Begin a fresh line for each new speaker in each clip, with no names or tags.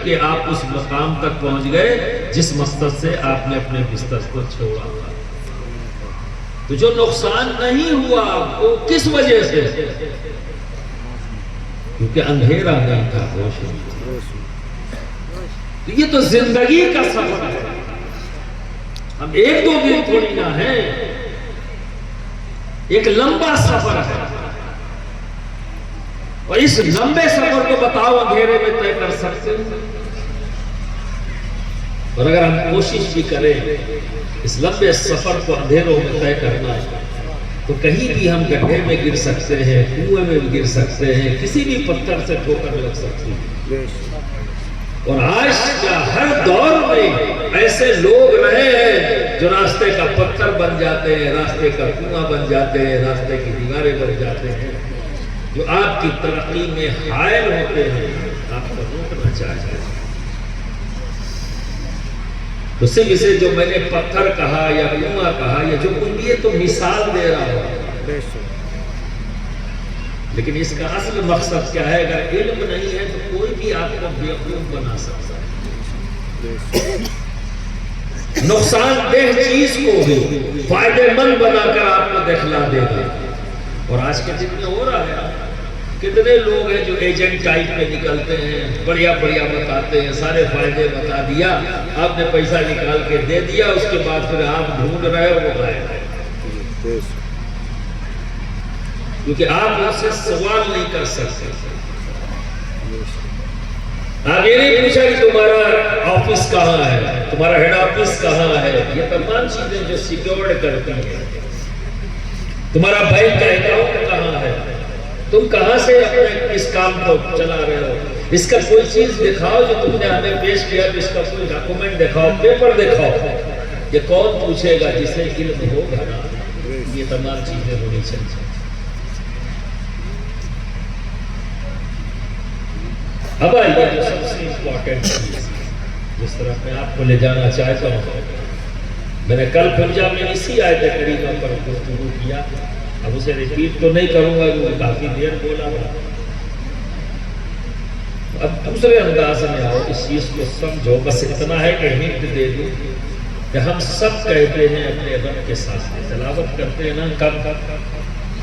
کہ آپ اس مقام تک پہنچ گئے جس مقصد سے آپ نے اپنے بستر کو چھوڑا تھا. تو جو نقصان نہیں ہوا وہ کس وجہ سے؟ کیونکہ اندھیرا نہیں تھا، روشنی. یہ تو زندگی کا سفر ہے. ہم ایک دو دن تھوڑی نہ ہیں، ایک لمبا سفر ہے. اور اس لمبے سفر کو بتاؤ اندھیرے میں طے کر سکتے ہیں؟ اور اگر ہم کوشش بھی کریں اس لمبے سفر کو اندھیروں میں طے کرنا تو کہیں بھی ہم گڈھے میں گر سکتے ہیں، کنویں میں بھی گر سکتے ہیں، کسی بھی پتھر سے ٹھوکر لگ سکتی ہے. اور آج کا ہر دور میں ایسے لوگ رہے ہیں جو راستے کا پتھر بن جاتے ہیں، راستے کا کنواں بن جاتے ہیں، راستے کی دیواریں بن جاتے ہیں، جو آپ کی ترقی میں حائل ہوتے ہیں، آپ کو روکنا چاہتے ہیں. تو صرف اسے جو میں نے پتھر کہا یا کنواں کہا یا جو کچھ بھی ہے تو مثال دے رہا ہوں، لیکن اس کا اصل مقصد کیا ہے؟ اگر علم نہیں ہے تو کوئی بھی آپ کو بیوقوف بنا سکتا ہے. نقصان دہ چیز کو بھی فائدے مند بنا کر آپ کو دکھلا دے گا. اور آج کے دن میں ہو رہا ہے، کتنے لوگ ہیں جو ایجنٹ ٹائپ میں نکلتے ہیں، بڑھیا بڑھیا بتاتے ہیں، سارے فائدے بتا دیا، آپ نے پیسہ نکال کے دے دیا، اس کے بعد پھر آپ ڈھونڈ رہے ہو وہ غائب ہے. کیونکہ آپ ان سے سوال نہیں کر سکتے. آپ یہ نہیں پوچھا کہ تمہارا آفس کہاں ہے، تمہارا ہیڈ آفس کہاں ہے. یہ تمام چیزیں جو سیکیورڈ کرتی ہیں. تمہارا بینک کا اکاؤنٹ کہاں ہے، تم کہاں سے اپنے اس کام کو چلا رہے ہو، اس کا کوئی چیز دکھاؤ جو تم نے ہمیں پیش کیا، تو اس کا کوئی ڈاکومنٹ دکھاؤ، پیپر دکھاؤ. یہ کون پوچھے گا؟ جسے علم ہوگا نا. یہ تمام چیزیں ہونی چاہیے. اب یہ جو سب سے امپورٹنٹ چیز جس طرح میں آپ کو لے جانا چاہتا ہوں، میں نے کل پنجاب میں اسی آیت کریمہ پر گفتگو کیا. اب اسے ریپیٹ تو نہیں کروں گا کیونکہ کافی دیر بولا ہوا. اب دوسرے انداز میں آؤ، اس چیز کو سمجھو. بس اتنا ہے کہ ہنٹ دے دوں کہ ہم سب کہتے ہیں اپنے رب کے ساتھ تلاوت کرتے ہیں نا، کب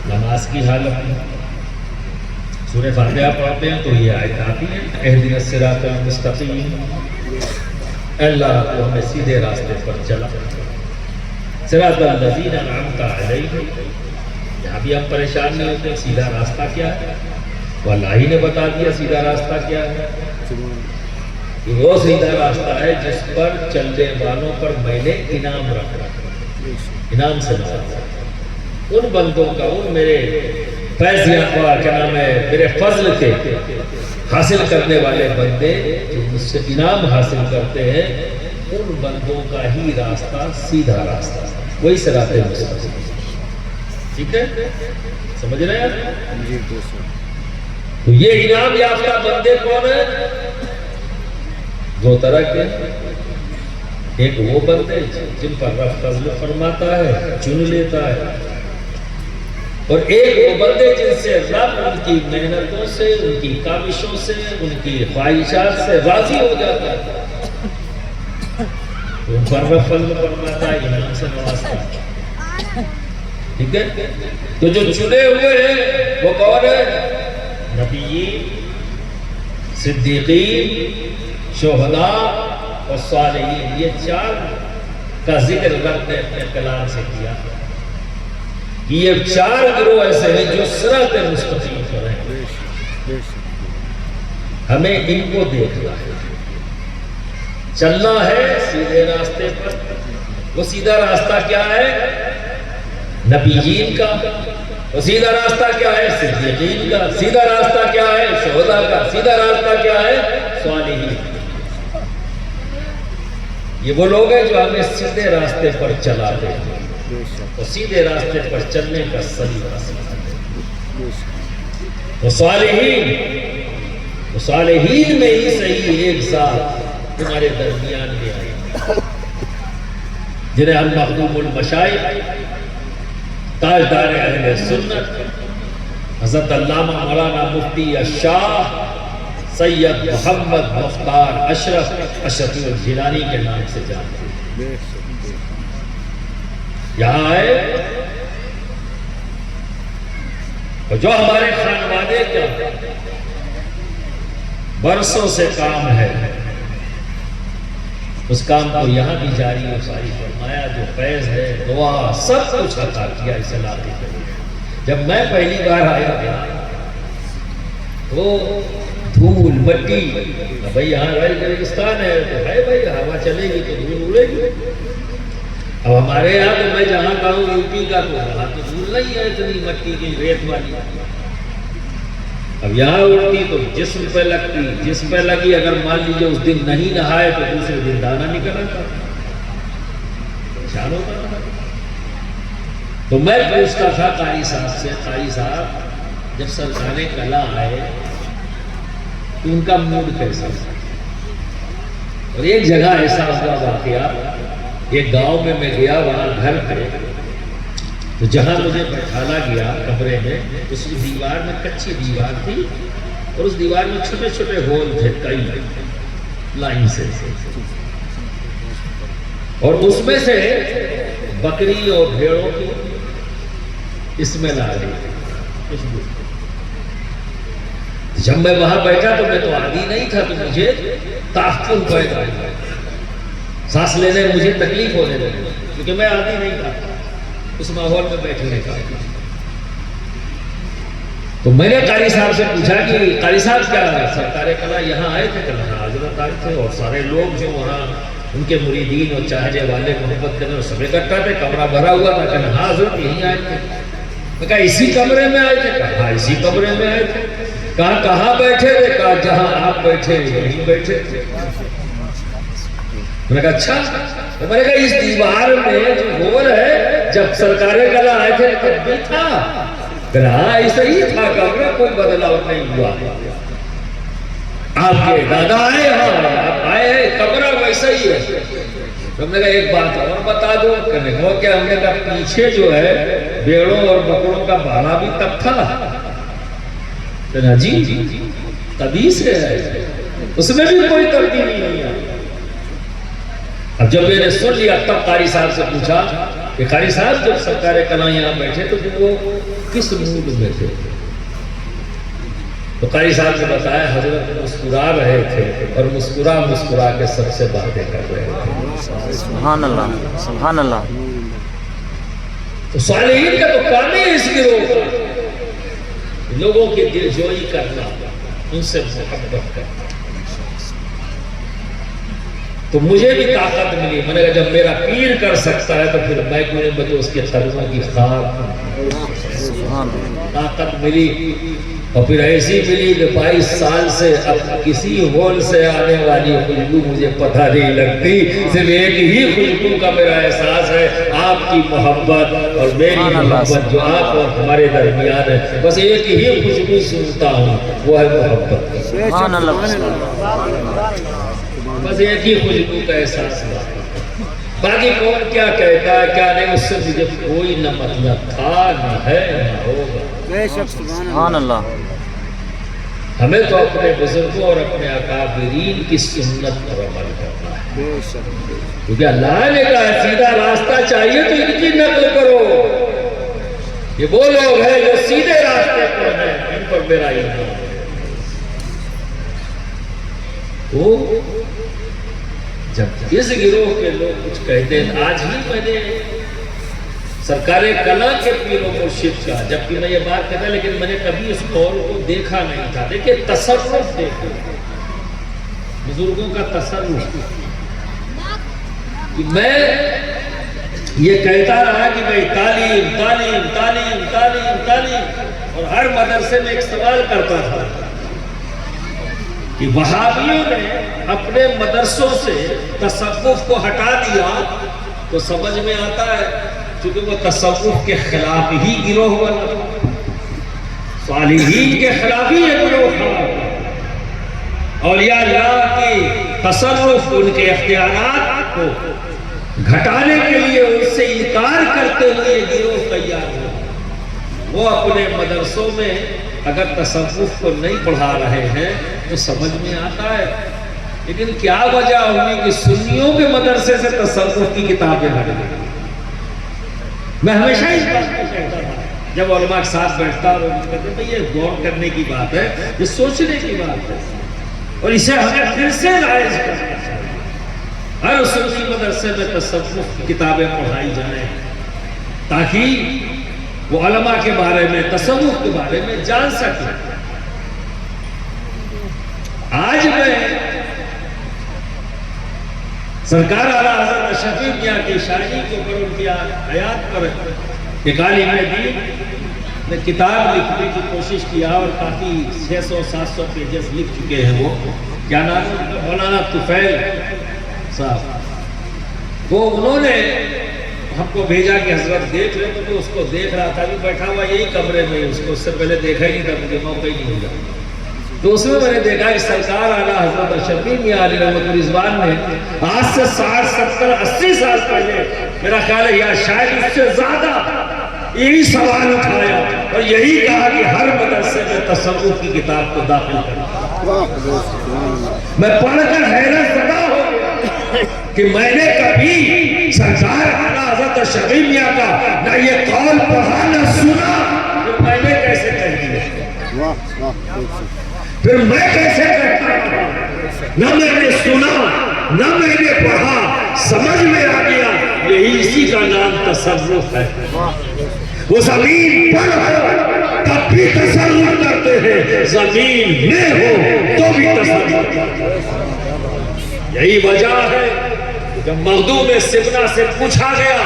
نماز کی حالت میں سورہ فاتحہ پڑھتے ہیں تو یہ آیت آتی ہے، اہدنا الصراط المستقیم، اللہ تو ہمیں سیدھے راستے پر چلا. صراط الذین انعمت علیہم. یہاں بھی ہم پریشان نہیں ہوتے سیدھا راستہ کیا ہے، تو اللہ ہی نے بتا دیا سیدھا راستہ کیا ہے. وہ سیدھا راستہ ہے جس پر چلنے والوں پر میں نے انعام رکھا. انعام سے ان بندوں کا، ان میرے فیض یافہ کیا نام ہے، میرے فضل کے حاصل کرنے والے بندے جو مجھ سے انعام حاصل کرتے ہیں، ان بندوں کا ہی راستہ سیدھا راستہ، وہی صراط مستقیم. ٹھیک ہے، سمجھ رہے ہیں؟ تو یہ انعام یافتہ بندے کون ہیں؟ دو طرح کے. ایک وہ بندے جن پر رب فضل فرماتا ہے، چن لیتا ہے، اور ایک وہ بندے جن سے رب ان کی محنتوں سے، ان کی کاوشوں سے، ان کی خواہشات سے راضی ہو جاتا ہے. ان پر رب فضل فرماتا ہے، انعام سے نوازتا ہے. ٹھیک ہے، تو جو چنے ہوئے ہیں وہ کون ہے؟ نبیین، صدیقین، شہداء اور صالحین. یہ چار کا ذکر رب نے اپنے کلام سے کیا. یہ چار گروہ ایسے ہیں جو صراط مستقیم پر ہیں. ہمیں ان کو دیکھنا ہے، چلنا ہے سیدھے راستے پر. وہ سیدھا راستہ کیا ہے؟ نبیین کا. اور سیدھا راستہ کیا ہے؟ صدیقین کا. سیدھا راستہ کیا ہے؟ شہداء کا. سیدھا راستہ کیا ہے؟ صالحین. یہ وہ لوگ ہیں جو ہمیں سیدھے راستے پر چلاتے ہیں اور سیدھے راستے پر چلنے کا سلیقہ سکھاتے ہیں. وہ صالحین میں ہی صحیح ایک ذات تمہارے درمیان میں آئی جنہیں المخدوم المشائخ، تاجدار اہل سنت، حضرت علامہ مولانا مفتی شاہ سید محمد مختار اشرف الجیلانی کے نام سے جانتے ہیں۔ یہاں آئے اور جو ہمارے خانوادے کا برسوں سے کام ہے اس کام کو یہاں بھی جاری و ساری فرمایا، جو فیض ہے دعا سب کچھ عطا کیا اس علاقے کے لیے۔ جب میں پہلی بار آیا تھا تو دھول مٹی، بھائی یہاں ریگستان ہے تو ہے بھائی، ہوا چلے گی تو دھول اڑے گی۔ اب ہمارے یہاں تو میں جہاں کا ہوں یوپی کا تو وہاں تو دھول نہیں ہے اتنی مٹی کی ریت والی، اب یہاں اڑتی تو جسم پہ لگتی، جسم پہ لگی اگر مان لیجیے اس دن نہیں نہائے تو دوسرے دن دانا نکل آتا، پریشان ہوتا تھا۔ تو میں پوچھتا تھا قاری صاحب سے، قاری صاحب جب سرکار کلا آئے تو ان کا موڈ کیسا تھا؟ اور ایک جگہ ایسا ہوا واقعہ، ایک گاؤں میں گیا، وہاں گھر پہ تو جہاں مجھے بیٹھانا گیا کمرے میں، اس دیوار میں کچی دیوار تھی اور اس دیوار میں چھوٹے چھوٹے ہول تھے کئی لائن سے، اور اس میں سے بکری اور بھیڑوں کی اسمیل آ رہی۔ جب میں وہاں بیٹھا تو میں تو عادی نہیں تھا، تو مجھے تعفن پیدا ہوا، سانس لینے میں مجھے تکلیف ہونے لگی کیونکہ میں عادی نہیں تھا اس ماحول میں بیٹھنے کا۔ تو میں نے قاری صاحب سے پوچھا کہ قاری صاحب کیا سرکار کلا یہاں آئے تھے؟ کہا حضرت آئے تھے اور سارے لوگ جو وہاں ان کے مریدین اور چاہنے والے محبت کرنے اور سب اکٹھا تھے، کمرہ بھرا ہوا تھا۔ کہا ہاں حضرت یہیں آئے تھے۔ میں کہا اسی کمرے میں آئے تھے؟ کہا ہاں اسی کمرے میں آئے تھے۔ کہا کہاں بیٹھے تھے؟ کہا جہاں آپ بیٹھے یہیں بیٹھے تھے۔ میں نے کہا اچھا، تو میں نے کہا اس دیوار میں جو ہول ہے جب سرکار کلا آئے تھے تب بھی تھا؟ پھر ہاں ایسا ہی تھا، کمرہ کوئی بدلاؤ نہیں ہوا، آپ کے دادا آئے، ہاں آپ آئے ہیں، کمرہ ویسا ہی ہے۔ تو میں نے کہا ایک بات اور بتا دو، کہنے کو کہ ہم نے کہا پیچھے جو ہے بیڑوں اور بکروں کا باڑا بھی تب تھا؟ کہنا جی تبھی سے ہے، اس میں بھی کوئی تبدیلی نہیں ہے۔ اب جب میں نے سن لیا تب قاری صاحب سے پوچھا کہ قاری صاحب جب سرکار کلا یہاں بیٹھے تو وہ کس موڈ میں تھے؟ تو قاری صاحب نے بتایا حضرت مسکرا رہے تھے اور مسکرا مسکرا کے سب سے باتیں کر رہے تھے۔
سبحان اللہ، سبحان اللہ۔
تو صالحین کا تو کام ہی اس گروہ کا لوگوں کی دل جوئی کرنا، ان سے محبت کرنا۔ تو مجھے بھی طاقت ملی، میں نے کہا جب میرا پیر کر سکتا ہے تو پھر میں کیوں بجے اس کے قدموں کی طاقت ملی۔ اور پھر ایسی ملی کہ 22 سال سے اب کسی ہول سے آنے والی خوشبو مجھے پتہ نہیں لگتی، صرف ایک ہی خوشبو کا میرا احساس ہے، آپ کی محبت اور میری محبت جو آپ اور ہمارے درمیان ہے، بس ایک ہی خوشبو سنتا ہوں، وہ ہے محبت۔
سبحان اللہ،
بس ایک ہی خوشبو کا احساس ہے، باقی کون کیا کہتا ہے کیا نہیں، اس سے مجھے کوئی نہ مطلب تھا، نہ ہے، نہ ہوگا۔
سبحان اللہ۔
ہمیں تو اپنے بزرگوں اور اپنے اکابرین کی سنت پر عمل کرنا ہے، کیونکہ اللہ نے کہا سیدھا راستہ چاہیے تو ان کی نقل کرو، یہ وہ لوگ ہیں جو سیدھے راستے پر ہیں، ان پر میرا ایمان ہے۔ تو جب اس گروہ کے لوگ کچھ کہتے ہیں، آج ہی میں نے سرکار کلا کے پیر و مرشد کا، جبکہ میں یہ بات کہتا لیکن میں نے کبھی اس قول کو دیکھا نہیں تھا، دیکھیں تصرف دیکھیں بزرگوں کا تصرف، کہ میں یہ کہتا رہا کہ بھائی تعلیم تعلیم تعلیم تعلیم تعلیم، اور ہر مدرسے میں ایک سوال کرتا تھا کہ وہابیوں نے اپنے مدرسوں سے تصوف کو ہٹا دیا تو سمجھ میں آتا ہے کیونکہ وہ تصوف کے خلاف ہی گروہ بنا، صالحین کے خلاف ہی یہ گروہ تھا، اولیاء اللہ کی تصرف ان کے اختیارات کو گھٹانے کے لیے ان سے انکار کرتے ہوئے یہ گروہ تیار ہوا۔ وہ اپنے مدرسوں میں اگر تصوف کو نہیں پڑھا رہے ہیں تو سمجھ میں آتا ہے، لیکن کیا وجہ ہوئی کہ سنیوں کے مدرسے سے تصوف کی کتابیں ہٹ گئی؟ میں ہمیشہ اس بات کو کہتا تھا جب علماء کے ساتھ بیٹھتا اور کہتے ہیں یہ غور کرنے کی بات ہے، یہ سوچنے کی بات ہے، اور اسے ہمیں پھر سے رائج کرنا چاہیے۔ ہر سنی مدرسے میں تصوف کی کتابیں پڑھائی جائیں تاکہ وہ علماء کے بارے میں، تصوف کے بارے میں جان سکیں۔ آج میں سرکار اعلیٰ حضرت شفیع میاں کی شاعری کے اوپر ان کی حیات پر ایک عالم دین نے کتاب لکھنے کی کوشش کیا اور کافی 600-700 پیجز لکھ چکے ہیں۔ وہ کیا نام ہے؟ مولانا طفیل صاحب۔ وہ انہوں نے ہم کو بھیجا کہ حضرت دیکھ لیں، تو میں اس کو دیکھ رہا تھا، بھی بیٹھا ہوا یہی کمرے میں، اس کو اس سے پہلے دیکھا ہی نہیں تھا، مجھے موقع ہی نہیں ملا۔ تو اس میں نے دیکھا کہ سرکار اعلیٰ حضرت شفیع میاں علیہ رحمۃ الرضوان نے آج سے 60 70 80 سال پہلے، میرا خیال ہے یا شاید اس سے زیادہ، یہی سوال اٹھایا اور یہی کہا کہ ہر مدرسے میں تصوف کی کتاب کو داخل کرنا۔ میں پڑھ کر حیرت زدہ ہو گیا کہ میں نے کبھی سرکار اعلیٰ حضرت شفیع میاں کا نہ یہ قول پڑھا نہ سنا، پھر میں نے کیسے کہہ دیا؟ پھر میں کیسے کہتا ہوں؟ نہ میں نے سنا نہ میں نے پڑھا، سمجھ میں آ گیا، یہی اسی کا نام تصوف ہے۔ وہ زمین پر ہو تب بھی تصوف کرتے ہیں، زمین میں ہو تو بھی تصوف کرتے ہیں۔ یہی وجہ ہے جب مخدوم سبنا سے پوچھا گیا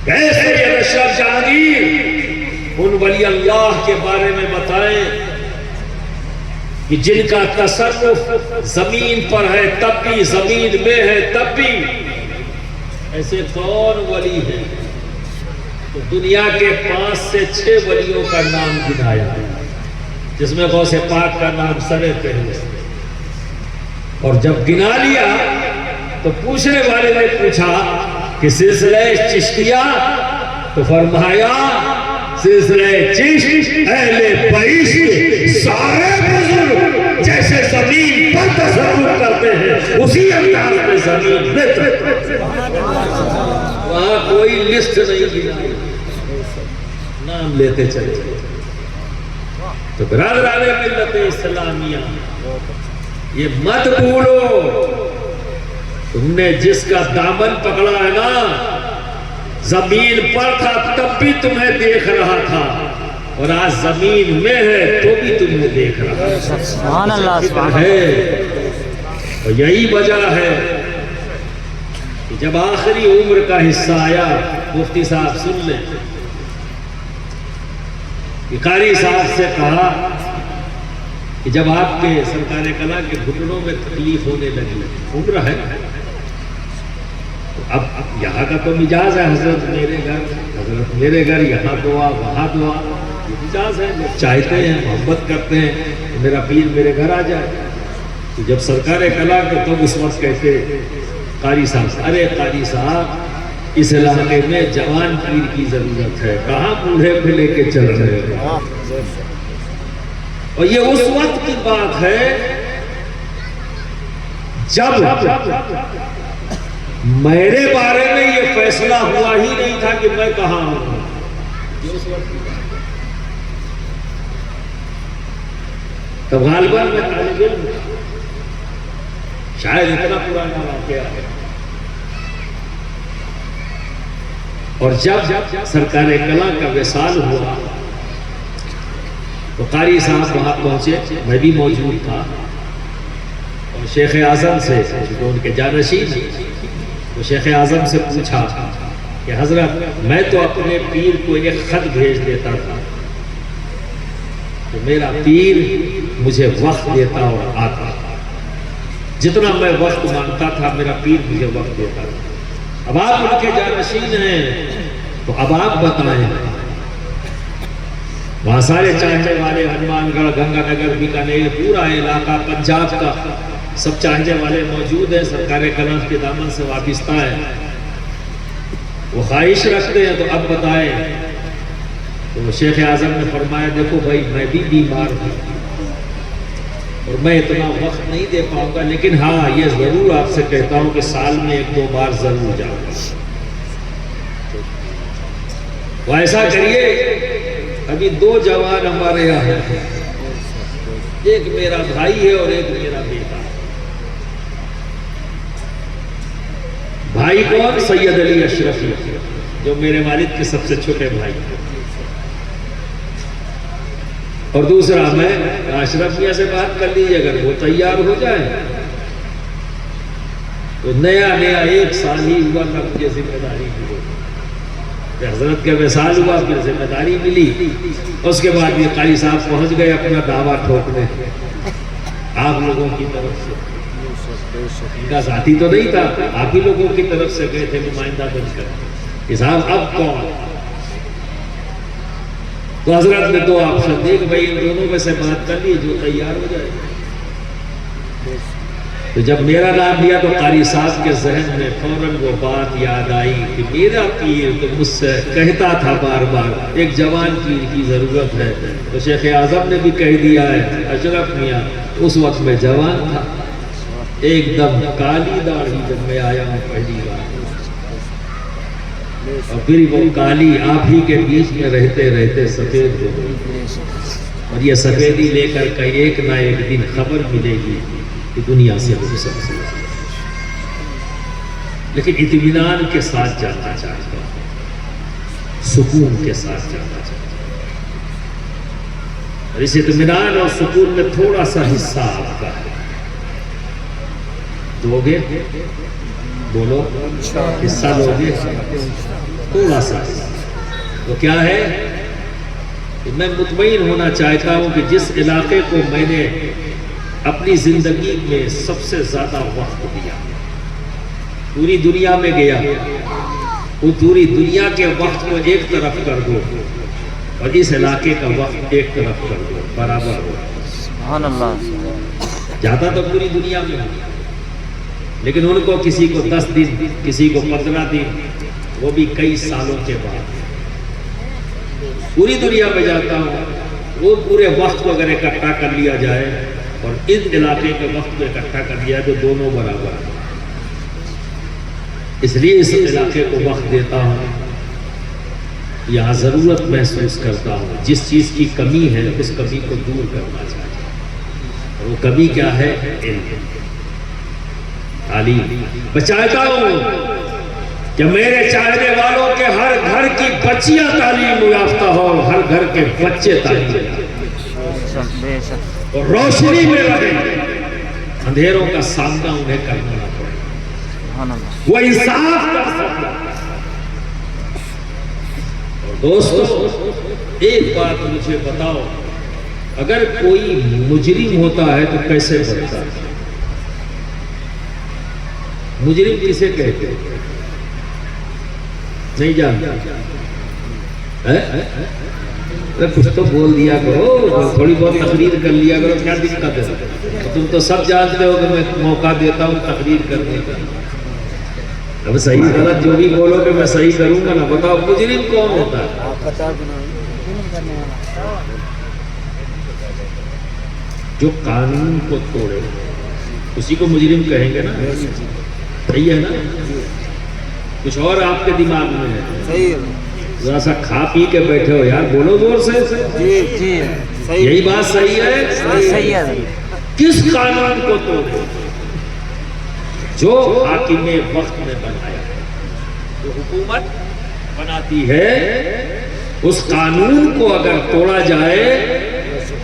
کیسے یہ اشرف جہانگیر ان ولی اللہ کے بارے میں بتائیں کہ جن کا تصرف زمین پر ہے تب بھی، زمین میں ہے تب بھی، ایسے کون ولی ہے؟ تو دنیا کے 5 سے 6 ولیوں کا نام گنایا، جس میں غوث پاک کا نام سر پہلے۔ اور جب گنا لیا تو پوچھنے والے نے پوچھا کہ سلسلہ چشتیہ، تو فرمایا سلسلہ چشت اہل بیت سارے بزرگ جیسے زمین پر تصرف کرتے ہیں اسی انداز میں زمین میں، وہاں کوئی لسٹ نہیں گنا، نام لیتے چلے۔ تو برادران ملت اسلامیہ یہ مت بھولو، تم نے جس کا دامن پکڑا ہے نا، زمین پر تھا تب بھی تمہیں دیکھ رہا تھا، اور آج زمین میں ہے تو بھی تمہیں دیکھ رہا ہے۔
سبحان اللہ، سبحان
اللہ۔ اور یہی وجہ ہے کہ جب آخری عمر کا حصہ آیا، مفتی صاحب سن لیں، کہ قاری صاحب سے کہا کہ جب آپ کے سرکار کلا کے گھٹنوں میں تکلیف ہونے لگی، عمر ہے، اب یہاں کا تو مجاز ہے، حضرت میرے گھر یہاں دعا وہاں دعا، یہ مجاز ہے، لوگ چاہتے ہیں، محبت کرتے ہیں میرا پیر میرے گھر آ جائے۔ تو جب سرکار کلا کے تب اس وقت کہتے قاری صاحب، ارے قاری صاحب اس علاقے میں جوان پیر کی ضرورت ہے، کہاں بوڑھے پہ لے کے چل رہے ہو؟ اور یہ اس وقت کی بات ہے جب میرے بارے میں یہ فیصلہ ہوا ہی نہیں تھا کہ میں کہاں ہوں۔ تب غالباً میں طالب علم، شاید اتنا پرانا واقعہ ہے۔ اور جب سرکار کلا کا وصال ہوا تو قاری صاحب وہاں پہنچے، میں بھی موجود تھا، اور شیخ اعظم سے جو ان کے جانشین تو شیخ اعظم سے پوچھا کہ حضرت میں تو اپنے پیر کو ایک خط بھیج دیتا تھا تو میرا پیر مجھے وقت دیتا اور آتا، جتنا میں وقت مانگتا تھا میرا پیر مجھے وقت دیتا تھا۔ اب آپ ان کے جانشین ہیں تو اب آپ بتائیں، وہاں سارے چاہنے والے ہنومان گڑھ، گنگا نگر، بیکانیر، پورا علاقہ پنجاب کا سب چاہنے والے موجود ہیں، سرکار کلام کے دامن سے وابستہ ہے، وہ خواہش رکھتے ہیں۔ تو اب بتائیں تو شیخ اعظم نے فرمایا دیکھو بھائی میں بھی بیمار ہوں اور میں اتنا وقت نہیں دے پاؤں گا، لیکن ہاں یہ ضرور آپ سے کہتا ہوں کہ سال میں 1-2 بار ضرور جاؤں گا۔ وہ ایسا کریے، ابھی 2 جوان ہمارے یہاں ہیں، ایک میرا بھائی ہے اور ایک میرا بیٹا۔ بھائی کون؟ سید علی اشرفی، جو میرے والد کے سب سے چھوٹے بھائی ہیں، اور دوسرا میں۔ اشرف میاں سے بات کر لیجیے، اگر وہ تیار ہو جائے تو نیا 1 سال ہی ہوا نہ مجھے ذمہ داری ملی، حضرت کے وصال ہوا، پھر ذمہ داری ملی، اس کے بعد یہ قاری صاحب پہنچ گئے اپنا دعویٰ ٹھوکنے آپ لوگوں کی طرف سے۔ ان کا ذاتی تو نہیں تھا، آپ ہی لوگوں کی طرف سے گئے تھے نمائندہ بن کر کہ صاحب اب کون؟ تو حضرت نے 2 آپشن دیے کہ بھائی ان دونوں میں سے بات کر لیے جو تیار ہو جائے۔ تو جب میرا نام لیا تو قاری صاحب کے ذہن میں فوراً وہ بات یاد آئی کہ میرا پیر تو مجھ سے کہتا تھا بار بار ایک جوان پیر کی ضرورت ہے، تو شیخ اعظم نے بھی کہہ دیا ہے۔ اشرف میاں اس وقت میں جوان تھا، ایک دم کالی داڑھی جب میں آیا ہوں پہلی بار، اور پھر وہ کالی آپ ہی کے بیچ میں رہتے رہتے سفید ہو گئی، اور یہ سفیدی لے کر کہ ایک نہ ایک دن خبر ملے گی کہ دنیا سے رخصت ہو، لیکن اطمینان کے ساتھ جانا چاہتا ہوں، سکون کے ساتھ جانا چاہتا ہوں، اور اس اطمینان اور سکون میں تھوڑا سا حصہ آپ کا ہے، دو گے؟ بولو، حصہ لو گے؟ تھوڑا سا۔ وہ کیا ہے؟ میں مطمئن ہونا چاہتا ہوں کہ جس علاقے کو میں نے اپنی زندگی میں سب سے زیادہ وقت دیا، پوری دنیا میں گیا، وہ پوری دنیا کے وقت کو ایک طرف کر دو اور اس علاقے کا وقت ایک طرف کر دو، برابر ہو۔
سبحان اللہ۔
جاتا تو پوری دنیا میں ہوں، لیکن ان کو کسی کو 10 دن، کسی کو 15 دن، وہ بھی کئی سالوں کے بعد پوری دنیا میں جاتا ہوں۔ وہ پورے وقت کو اگر اکٹھا کر لیا جائے اور اس علاقے کے وقت کو اکٹھا کر لیا تو دونوں برابر ہیں، اس لیے اس علاقے کو وقت دیتا ہوں، یہاں ضرورت محسوس کرتا ہوں، جس چیز کی کمی ہے اس کمی کو دور کرنا چاہتا ہوں، اور وہ کمی کیا ہے؟ علم، تعلیم۔ میں چاہتا ہوں کہ میرے چاہنے والوں کے ہر گھر کی بچیاں تعلیم یافتہ ہو اور ہر گھر کے بچے تعلیم یافتہ اور روشنی میں رہیں، اندھیروں کا سامنا انہیں کرنا نہ پڑے، وہ انصاف کر سکتا۔ اور دوستو ایک بات مجھے بتاؤ، اگر کوئی مجرم ہوتا ہے تو کیسے بنتا ہے؟ مجرم کسے کہتے ہیں؟ نہیں جانتا؟ کچھ تو بول دیا کرو، تھوڑی بہت تقریر کر لیا کرو، کیا دقت ہے؟ تم تو سب جانتے ہو کہ میں موقع دیتا ہوں تقریر کرنے کا۔ اب صحیح غلط جو بھی بولو کہ میں صحیح کروں گا نا۔ بتاؤ مجرم کون ہوتا ہے؟ جو قانون کو توڑے اسی کو مجرم کہیں گے نا، صحیح ہے نا؟ کچھ اور آپ کے دماغ میں ہے؟ ذرا سا کھا پی کے بیٹھے ہو یار، بولو زور سے۔ یہی بات صحیح ہے؟
صحیح ہے۔
کس قانون کو توڑے؟ جو حاکم وقت نے بنایا ہے، جو حکومت بناتی ہے، اس قانون کو اگر توڑا جائے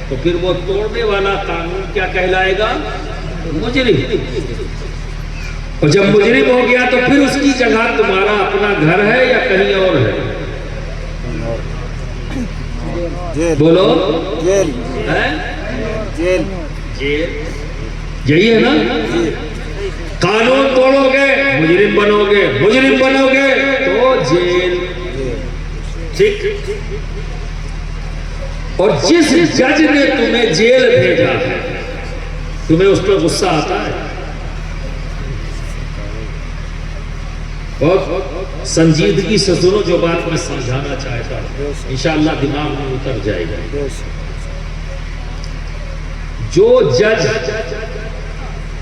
تو پھر وہ توڑنے والا قانون کیا کہلائے گا؟ مجرم۔ اور جب مجرم ہو گیا تو پھر اس کی جگہ تمہارا اپنا گھر ہے یا کہیں اور ہے؟ بولو، جیل۔ یہی ہے نا؟ قانون توڑو گے مجرم بنو گے، مجرم بنو گے تو جیل۔ ٹھیک؟ اور جس جج نے تمہیں جیل بھیجا ہے تمہیں اس پہ غصہ آتا ہے؟ اور سنجیدگی سے سنو جو بات میں سمجھانا چاہتا ہوں، انشاءاللہ دماغ میں اتر جائے گا۔ جو جج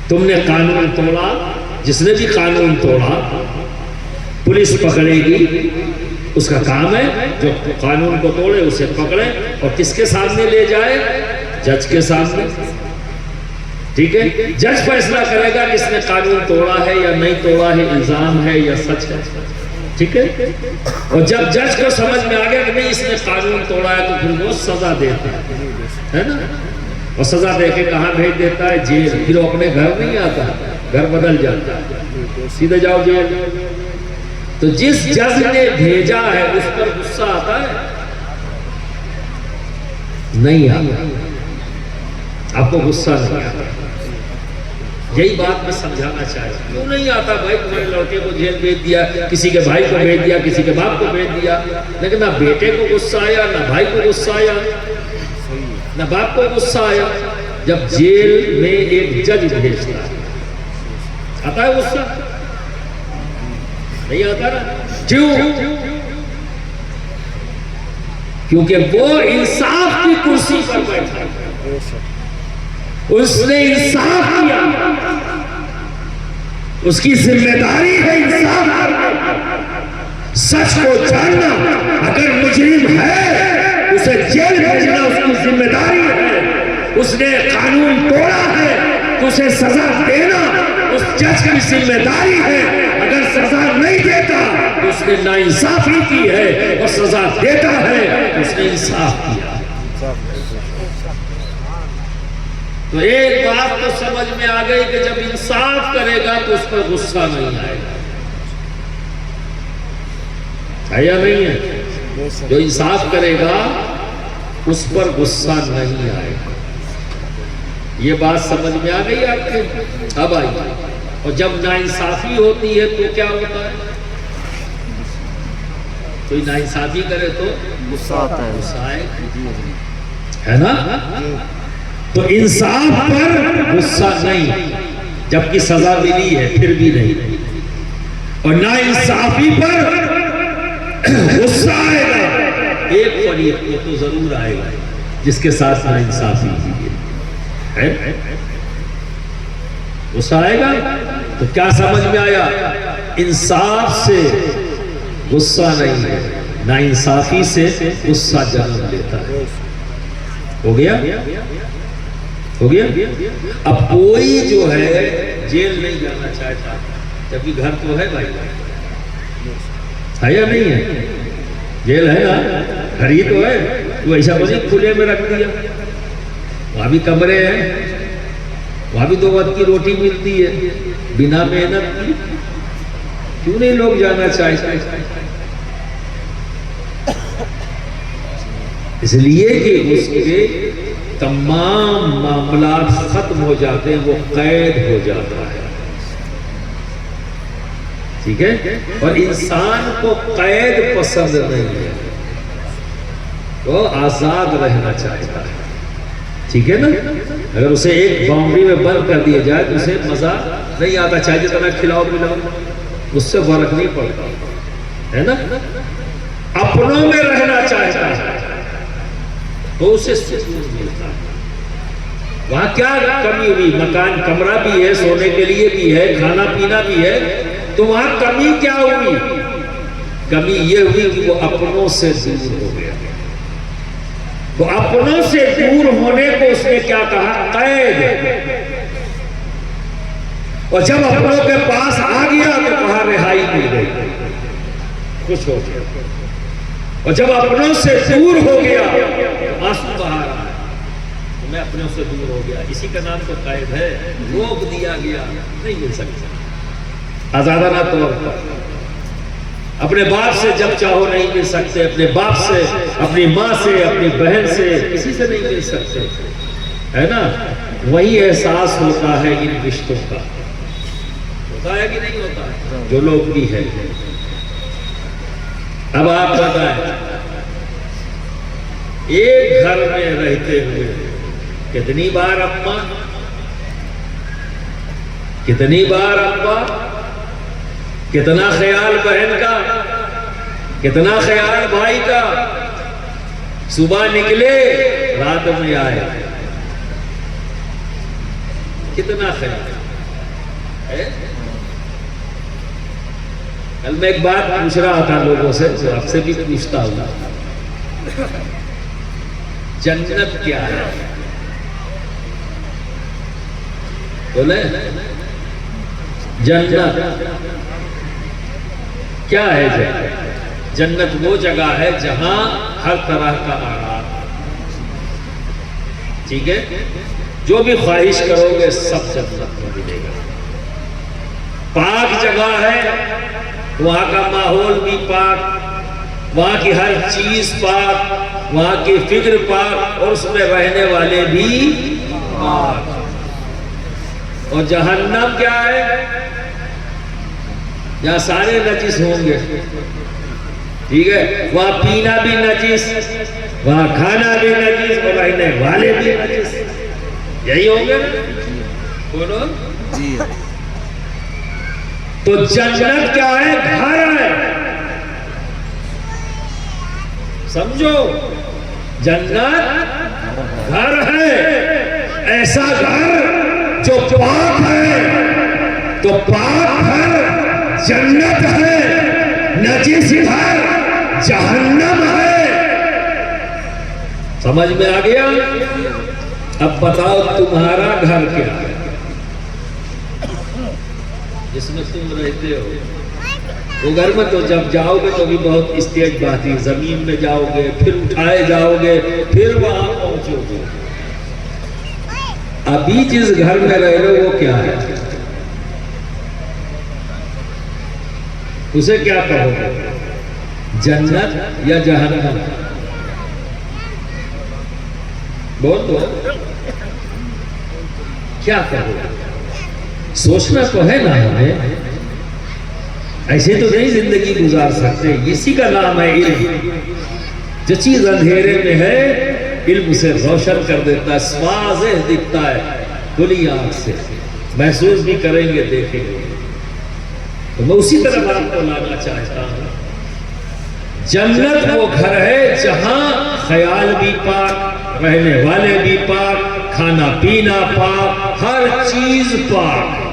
تم نے قانون توڑا، جس نے بھی قانون توڑا پولیس پکڑے گی، اس کا کام ہے جو قانون کو توڑے اسے پکڑے اور کس کے سامنے لے جائے؟ جج کے سامنے، ٹھیک ہے؟ جج فیصلہ کرے گا کس نے قانون توڑا ہے یا نہیں توڑا ہے، الزام ہے یا سچ ہے، ٹھیک ہے؟ اور جب جج کو سمجھ میں آ گیا کہ نہیں اس نے قانون توڑا ہے تو پھر وہ سزا دیتا ہے نا، اور سزا دے کے کہاں بھیج دیتا ہے؟ جیل۔ پھر وہ اپنے گھر نہیں آتا، گھر بدل جاتا ہے، سیدھے جاؤ جیل۔ تو جس جج نے بھیجا ہے اس پر غصہ آتا ہے؟ نہیں آتا، آپ کو غصہ نہیں آتا۔ یہی بات میں سمجھانا چاہتا ہوں۔ کیوں نہیں آتا بھائی؟ تمہارے لڑکے کو جیل بھیج دیا، کسی کے بھائی کو بھیج دیا، کسی کے باپ کو بھیج دیا، لیکن نہ بیٹے کو غصہ آیا، نہ بھائی کو غصہ آیا، نہ باپ کو غصہ آیا۔ جب جیل میں ایک جج بھیجتا ہے آتا ہے غصہ؟ نہیں آتا نا؟ کیوں؟ کیونکہ وہ انصاف کی کرسی پر بیٹھا، اس نے انصاف کیا، اس کی ذمہ داری ہے انصاف کرنا، سچ کو جاننا۔ اگر مجرم ہے اسے جیل بھیجنا اس کی ذمہ داری ہے، اس نے قانون توڑا ہے تو اسے سزا دینا اس جج کی ذمہ داری ہے۔ اگر سزا نہیں دیتا تو اس نے ناانصافی کی ہے، اور سزا دیتا ہے تو اس نے انصاف کیا۔ تو ایک بات تو سمجھ میں آ گئی کہ جب انصاف کرے گا تو اس پر غصہ نہیں آئے گا، ہے یا نہیں ہے؟ جو انصاف کرے گا اس پر غصہ نہیں آئے گا۔ یہ بات سمجھ میں آ گئی آپ کے؟ اب آئی۔ اور جب ناانصافی ہوتی ہے تو کیا ہوتا ہے؟ کوئی ناانصافی کرے تو غصہ آتا ہے، غصہ آئے ہے نا؟ تو انصاف پر غصہ نہیں، جبکہ سزا ملی ہے پھر بھی نہیں، اور ناانصافی پر غصہ آئے گا۔ ایک فریق کو تو ضرور آئے گا جس کے ساتھ ناانصافی کی ہے، غصہ آئے گا۔ تو کیا سمجھ میں آیا؟ انصاف سے غصہ نہیں ہے، ناانصافی سے غصہ جنم لیتا ہے۔ ہو گیا؟ ہو گیا؟ اب کوئی جو ہے جیل نہیں جانا چاہتا، جبکہ گھر تو ہے بھائی، ہے یا نہیں ہے؟ جیل ہے نا، گھر ہی تو ہے، تو ایسا نہیں کھلے میں رکھ دیا، وہاں بھی کمرے ہیں، وہاں بھی 2 وقت کی روٹی ملتی ہے بنا محنت کی۔ کیوں نہیں لوگ جانا چاہتے؟ اس لیے کہ اس کے تمام معاملات ختم ہو جاتے ہیں، وہ قید ہو جاتا ہے، ٹھیک ہے؟ اور انسان کو قید پسند نہیں ہے، وہ آزاد رہنا چاہتا ہے، ٹھیک ہے نا؟ اگر اسے ایک باؤنڈری میں بند کر دیا جائے تو اسے مزہ نہیں آتا، چاہے جتنا کھلاؤ پلاؤ اس سے فرق نہیں پڑتا، ہے نا؟ اپنوں میں رہنا چاہتا ہے تو اسے سکون ملتا ہے۔ وہاں کیا کمی ہوئی؟ مکان، کمرہ بھی ہے، سونے کے لیے بھی ہے، کھانا پینا بھی ہے، تو وہاں کمی کیا ہوئی؟ کمی یہ ہوئی کہ وہ اپنوں سے دور ہو گیا۔ وہ اپنوں سے دور ہونے کو اس نے کیا کہا؟ قید۔ اور جب اپنوں کے پاس آ گیا تو کہا رہائی مل گئی، خوش ہو گیا۔ اور جب اپنوں سے دور ہو گیا، آنسو بہا رہا ہے، میں اپنوں سے دور ہو گیا، اسی کا نام تو قید ہے، روک دیا گیا، نہیں مل سکتا آزادانہ طور پر۔ اپنے باپ سے جب چاہو نہیں مل سکتے، اپنے باپ سے، اپنی ماں سے، اپنی بہن سے، کسی سے نہیں مل سکتے، ہے نا؟ وہی احساس ہوتا ہے ان رشتوں کا، ہوتا ہے کہ نہیں ہوتا ہے؟ جو لوگ بھی ہے۔ اب آپ بتائیں، ایک گھر میں رہتے ہوئے کتنی بار اماں، کتنی بار ابا، کتنا خیال بہن کا، کتنا خیال بھائی کا، صبح نکلے رات میں آئے، کتنا خیال ہے۔ کل میں ایک بات پوچھ رہا تھا لوگوں سے، آپ سے بھی پوچھتا ہوں، جنت کیا ہے؟ بولے جنت کیا ہے؟ جنت وہ جگہ ہے جہاں ہر طرح کا آرام، ٹھیک ہے، جو بھی خواہش کرو گے سب جنت میں ملے گا۔ پاک جگہ ہے، وہاں کا ماحول بھی پاک، وہاں کی ہر چیز پاک، وہاں کی فکر پاک، اور اس میں رہنے والے بھی پاک۔ اور جہنم کیا ہے؟ جہاں سارے نجس ہوں گے، ٹھیک ہے، وہاں پینا بھی نجس، وہاں کھانا بھی نجس، اور رہنے والے بھی نجس، یہی ہوں گے نا؟ بولو
جی۔
تو جنت کیا ہے؟ گھر ہے، سمجھو، جنت گھر ہے، ایسا گھر جو پاک ہے، تو پاک گھر جنت ہے، نجس گھر جہنم ہے۔ سمجھ میں آ گیا؟ اب بتاؤ تمہارا گھر کیا ہے جس میں تم رہتے ہو؟ وہ گھر میں تو جب جاؤ گے تو بھی بہت استیج بات ہے، زمین میں جاؤ گے، پھر اٹھائے جاؤ گے، پھر وہاں پہنچو گے۔ ابھی جس گھر میں رہ رہے ہو وہ کیا ہے؟ اسے کیا کہو گے؟ جنت یا جہنم؟ بول دو، کیا کہو گے؟ سوچنا تو ہے نا ہمیں، ایسے تو نہیں زندگی گزار سکتے۔ اسی کا نام ہے علم۔ جو چیز اندھیرے میں ہے علم اسے روشن کر دیتا ہے، واضح دکھتا ہے کھلی آنکھ سے، محسوس بھی کریں گے، دیکھیں گے۔ تو میں اسی طرح آپ کو لانا چاہتا ہوں، جنت وہ گھر ہے جہاں خیال بھی پاک، رہنے والے بھی پاک، کھانا پینا پاک، ہر چیز پاک۔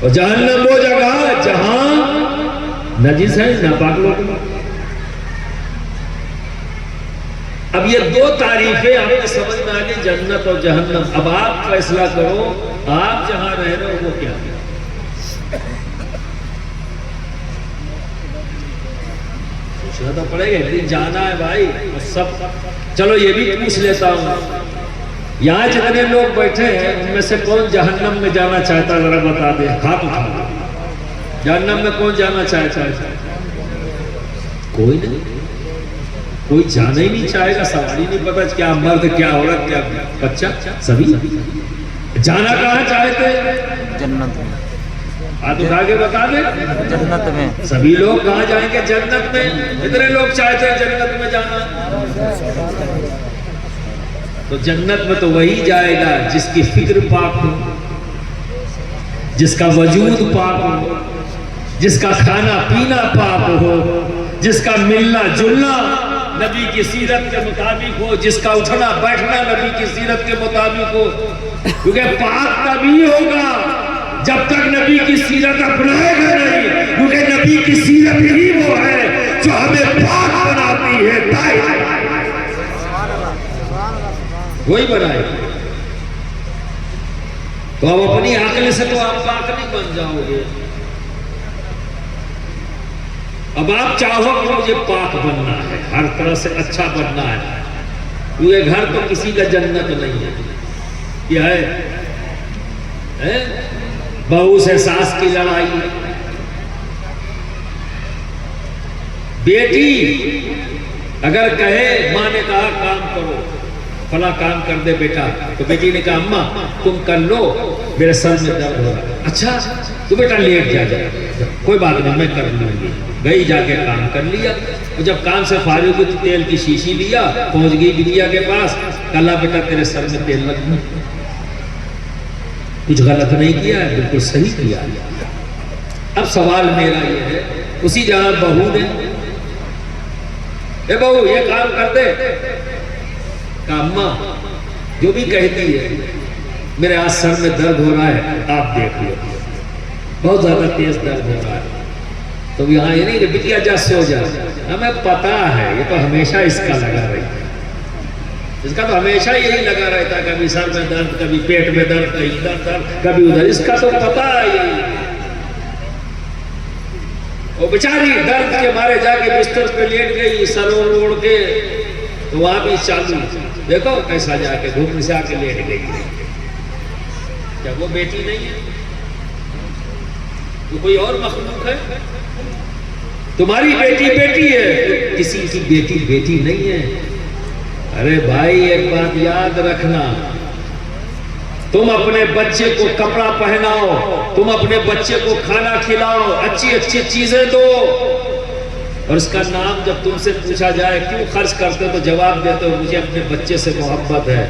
اور جہنم وہ جگہ جہاں نجس ہے، ناپاک لوگ۔ اب یہ دو تعریفیں آپ کو سمجھ میں آ گئی، جنت اور جہنم۔ اب آپ فیصلہ کرو، آپ جہاں رہ رہے ہو وہ کیا ہے؟ پوچھنا تو پڑے گا، لیکن جانا ہے بھائی سب۔ چلو یہ بھی پوچھ لیتا ہوں، یہاں جتنے لوگ بیٹھے ہیں ان میں سے کون جہنم میں جانا چاہتا ہے؟ ذرا بتا دے، ہاتھ اٹھا دے۔ جہنم میں کون جانا چاہتا ہے؟ کوئی نہیں، کوئی جانا ہی نہیں چاہے گا، سوال ہی نہیں پتا کیا مرد کیا عورت کیا بچہ، سبھی جانا کہاں چاہتے ہیں؟
جنت میں۔
ہاتھ اٹھا کے بتا دیں،
جنت میں۔
سبھی لوگ کہاں جائیں گے؟ جنت میں۔ اتنے لوگ چاہتے ہیں جنت میں جانا، تو جنت میں تو وہی جائے گا جس کی فکر پاک ہو، جس کا وجود پاک ہو، جس کا کھانا پینا پاک ہو، جس کا ملنا جلنا نبی کی سیرت کے مطابق ہو، جس کا اٹھنا بیٹھنا نبی کی سیرت کے مطابق ہو۔ کیونکہ پاک تبھی ہوگا جب تک نبی کی سیرت اپنائے گا نہیں، کیونکہ نبی کی سیرت ہی وہ ہے جو ہمیں پاک بناتی ہے، وہی بنائے گا۔ تو اب اپنی عقل سے تو آپ پاک نہیں بن جاؤ گے، اب آپ چاہو کہ مجھے پاک بننا ہے، ہر طرح سے اچھا بننا ہے، کیونکہ گھر تو کسی کا جنت نہیں ہے، کیا ہے؟ بہو سے ساس کی لڑائی، بیٹی اگر کہے ماں نے کہا کام کرو، فلاں کام کر دے بیٹا، تو بیٹی نے کہا اماں تم کر لو، میرے سر میں درد ہو رہا، اچھا تو بیٹا لیٹ جا جائے، کوئی بات نہیں میں کر لوں گی، گئی جا کے کام کر لیا۔ جب کام سے فارغ ہوئی تو تیل کی شیشی لیا، پہنچ گئی بٹیا کے پاس، کہا بیٹا تیرے سر میں تیل لگ گیا، کچھ غلط نہیں کیا ہے، بالکل صحیح کیا ہے، اب سوال میرا یہ ہے، اسی جہاں بہو نے اے بہو یہ کام کر دے، کہا اماں جو بھی کہتی ہے میرے آج سر میں درد ہو رہا ہے، آپ دیکھ لو بہت زیادہ تیز درد ہو رہا ہے، تو یہاں یہ نہیں کہ بٹیا جا سو جا، ہمیں پتا ہے یہ تو ہمیشہ اس کا لگا رہی ہے، اس کا تو ہمیشہ یہی لگا رہتا ہے، کبھی سر میں درد، کبھی پیٹ میں درد، کبھی ادھر درد، کبھی ادھر، اس کا تو پتا ہے یہی۔ وہ بیچاری درد کے مارے جا کے بستر پہ لیٹ گئی، سر اوڑ کے، تو وہاں بھی چالو، دیکھو کیسا جا کے گھوم سے آ کے لیٹ گئی۔ کیا وہ بیٹی نہیں ہے؟ تو کوئی اور مخلوق ہے؟ تمہاری بیٹی بیٹی ہے، کسی کی بیٹی بیٹی نہیں ہے۔ ارے بھائی ایک بات یاد رکھنا، تم اپنے بچے کو کپڑا پہناؤ، تم اپنے بچے کو کھانا کھلاؤ، اچھی اچھی چیزیں دو، اور اس کا نام جب تم سے پوچھا جائے کیوں خرچ کرتے ہو تو جواب دیتے ہو مجھے اپنے بچے سے محبت ہے۔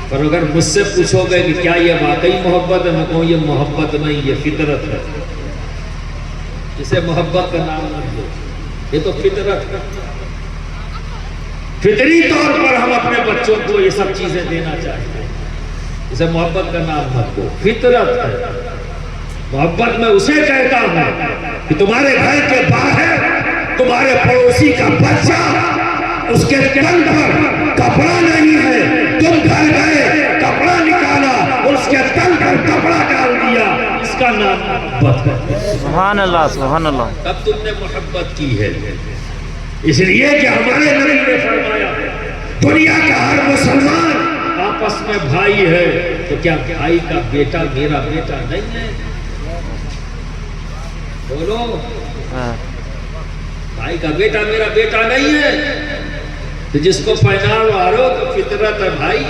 اور اگر مجھ سے پوچھو گے کہ کیا یہ واقعی محبت ہے، میں کہوں یہ محبت نہیں، یہ فطرت ہے، اسے محبت کا نام نہ دو، یہ تو فطرت ہے۔ فطری طور پر ہم اپنے بچوں کو یہ سب چیزیں دینا چاہتے ہیں، اسے محبت کا نام مت دو، فطرت ہے۔ محبت میں اسے کہتا ہوں کہ تمہارے گھر کے باہر تمہارے پڑوسی کا بچہ، اس کے تن پر کپڑا نہیں ہے، تم گھر گئے کپڑا نکالا اور اس کے تن پر کپڑا ڈال دیا، اس کا نام محبت ہے۔
سبحان اللہ سبحان اللہ۔
تب تم نے محبت کی ہے، اس لیے کہ ہمارے نبی نے فرمایا دنیا کا ہر مسلمان آپس میں بھائی ہے، تو کیا بھائی کا بیٹا میرا بیٹا نہیں ہے؟ بولو، بھائی کا بیٹا میرا بیٹا نہیں ہے؟ تو جس کو پہناؤ آرو تو فطرت ہے بھائی،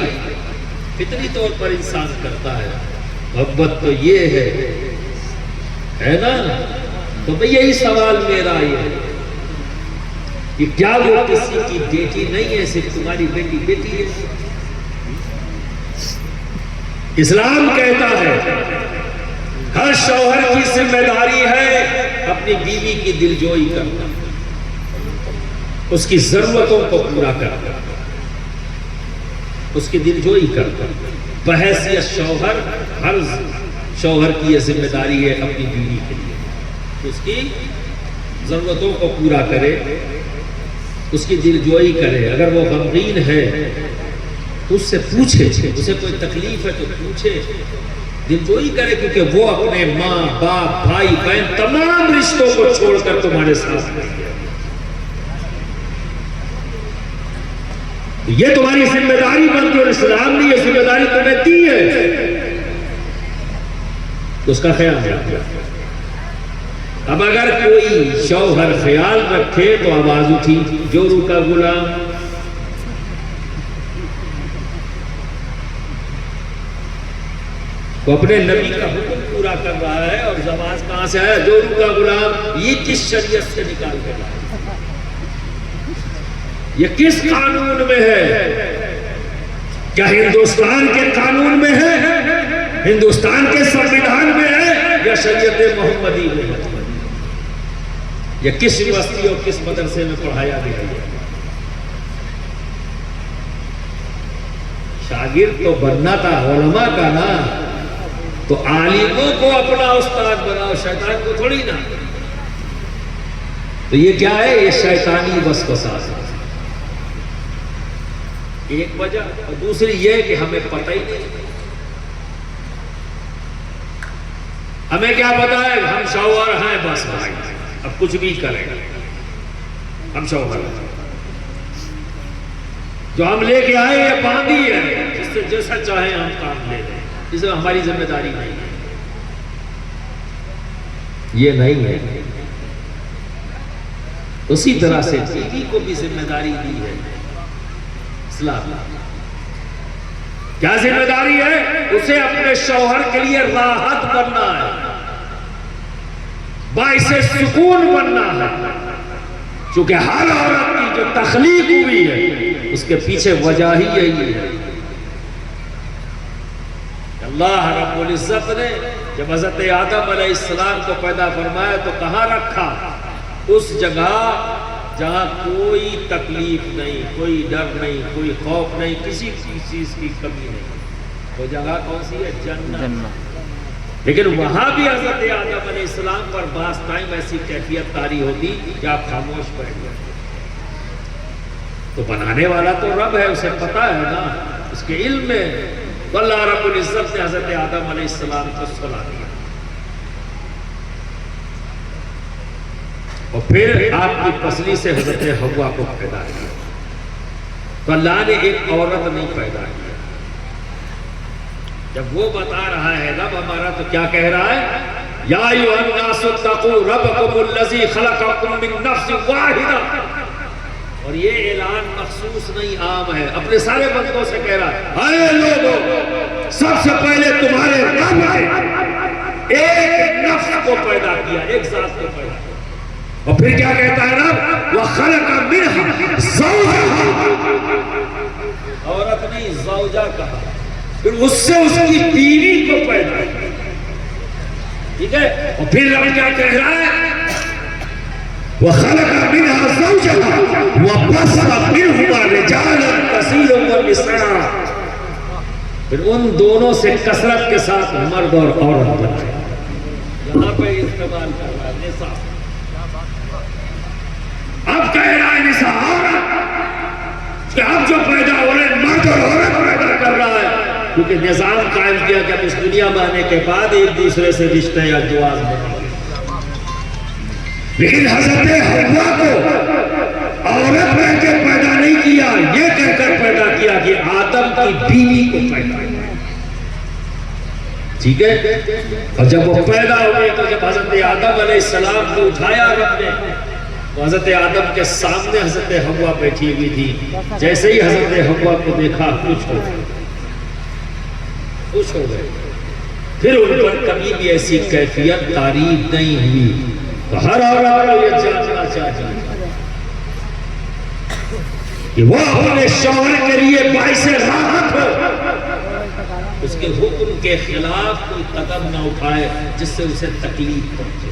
فطری طور پر انسان کرتا ہے۔ محبت تو یہ ہے نا؟ تو بھئی یہی سوال میرا یہ ہے کہ کیا وہ کسی کی بیٹی نہیں ہے، صرف تمہاری بیٹی بیٹی ہے؟ اسلام کہتا ہے ہر شوہر کی ذمہ داری ہے اپنی بیوی کی دلجوئی کرنا، اس کی ضرورتوں کو پورا کرنا، اس کی دلجوئی کرنا۔ بحیثیت شوہر، ہر شوہر کی یہ ذمہ داری ہے اپنی بیوی کے لیے، اس کی ضرورتوں کو پورا کرے، اس کی دلجوئی کرے۔ اگر وہ غمگین ہے تو اس سے پوچھے، اسے کوئی تکلیف ہے تو پوچھے، دلجوئی کرے، کیونکہ وہ اپنے ماں باپ بھائی بہن تمام رشتوں کو چھوڑ کر تمہارے ساتھ ہے۔ یہ تمہاری ذمہ داری بنتی ہے، اور اسلام نے یہ ذمہ داری تمہیں دی ہے، تو اس کا خیال رکھو۔ اب اگر کوئی شوہر خیال رکھے تو آواز اٹھی جورو کا غلام، وہ اپنے نبی کا حکم پورا کر رہا ہے، اور زواج کہاں سے آیا؟ جورو کا غلام، یہ کس شریعت سے نکال کر رہا ہے؟ یہ کس قانون میں ہے؟ کیا ہندوستان کے قانون میں ہے، ہندوستان کے سنویدھان میں ہے، یا شریعت محمدی میں ہے؟ یہ کس یونیورسٹی اور کس مدرسے میں پڑھایا گیا ہے؟ شاگرد تو بننا تھا علماء کا نا، تو عالموں کو اپنا استاد بناؤ، شیطان کو تھوڑی نا۔ تو یہ کیا ہے؟ یہ شیطانی وسوسہ ہے، ایک وجہ، اور دوسری یہ کہ ہمیں پتہ ہی نہیں، ہمیں کیا پتا ہے؟ ہم شوہر ہیں بس بھائی، اب کچھ بھی کریں ہم شوہر ہیں، جو ہم لے کے آئے یہ باندھی ہے، جس سے جیسا چاہیں ہم کام لے لیں، اس میں ہماری ذمہ داری نہیں ہے، یہ نہیں ہے۔ اسی طرح سے بیوی کو بھی ذمہ داری دی ہے اسلام۔ کیا ذمہ داری ہے؟ اسے اپنے شوہر کے لیے راحت بننا ہے، باعث سکون بننا ہے، چونکہ ہر عورت کی جو تخلیق ہوئی ہے اس کے پیچھے وجہ ہی یہی ہے۔ اللہ رب العزت نے جب حضرت آدم علیہ السلام کو پیدا فرمایا تو کہاں رکھا؟ اس جگہ جہاں کوئی تکلیف نہیں، کوئی ڈر نہیں، کوئی خوف نہیں، کسی چیز کی کمی نہیں۔ وہ جگہ کون سی ہے؟ جنت۔ لیکن وہاں بھی حضرت آدم علیہ السلام پر بعض ٹائم ایسی کیفیت طاری ہوتی کہ آپ خاموش بیٹھ گئے۔ تو بنانے والا تو رب ہے، اسے پتا ہے نا، اس کے علم میں۔ تو اللہ رب العزت نے حضرت آدم علیہ السلام کو سلا دیا، اور پھر آپ کی پسلی سے حضرت حوا کو پیدا کیا۔ تو اللہ نے ایک عورت نہیں پیدا کیا۔ جب وہ بتا رہا ہے رب ہمارا، تو کیا کہہ رہا ہے؟ یا ایھا الناس اتقوا ربکم الذی خلقکم من نفس واحدہ۔ اور یہ اعلان مخصوص نہیں، عام ہے، اپنے سارے بندوں سے کہہ رہا ہے، اے لوگوں، سب سے پہلے تمہارے رب نے ایک نفس کو پیدا کیا، ایک ذات کو پیدا کیا۔ اور پھر کیا کہتا ہے رب؟ وَخَلَقَ مِنْهَا زَوْجَهَا۔ عورت نہیں، زوجہ کہا۔ پھر اس سے اس کی بیوی کو پیدا کیا، ٹھیک ہے؟ اور پھر رب کیا کہہ رہا ہے؟ وَخَلَقَ مِنْهَا زَوْجَهَا وَبَثَّ مِنْهُمَا رِجَالًا كَثِيرًا وَنِسَاءً۔ پھر ان دونوں سے کثرت کے ساتھ مرد اور عورت بنائے۔ یہاں پہ استعمال کر رہا ہے نساء، اب کہہ رہا ہے نساء عورت، کہ اب جو پیدا ہو رہے ہیں مرد اور عورت پیدا کر رہا ہے، کیونکہ نظام قائم کیا کہ اب اس دنیا میں آنے کے بعد ایک دوسرے سے رشتے یا جواز بنا۔ لیکن حضرت حوا کو عورت کہہ کے پیدا نہیں کیا، یہ کہہ کر پیدا کیا کہ آدم کی بیوی کو پیدا کیا، ٹھیک ہے؟ اور جب وہ پیدا ہوئے تو جب حضرت آدم علیہ السلام کو اٹھایا رب نے، تو حضرت آدم کے سامنے حضرت حوا بیٹھی ہوئی تھی۔ جیسے ہی حضرت حوا کو دیکھا خوش ہو گئے، خوش ہو گئے۔ پھر ان پر کبھی بھی ایسی کیفیت تعریف نہیں ہوئی۔ تو ہر عورت کو یہ جاننا چاہیے کہ وہ اپنے شوہر کے لیے باعث راحت ہو، اس کے حکم کے خلاف کوئی قدم نہ اٹھائے جس سے اسے تکلیف پہنچے۔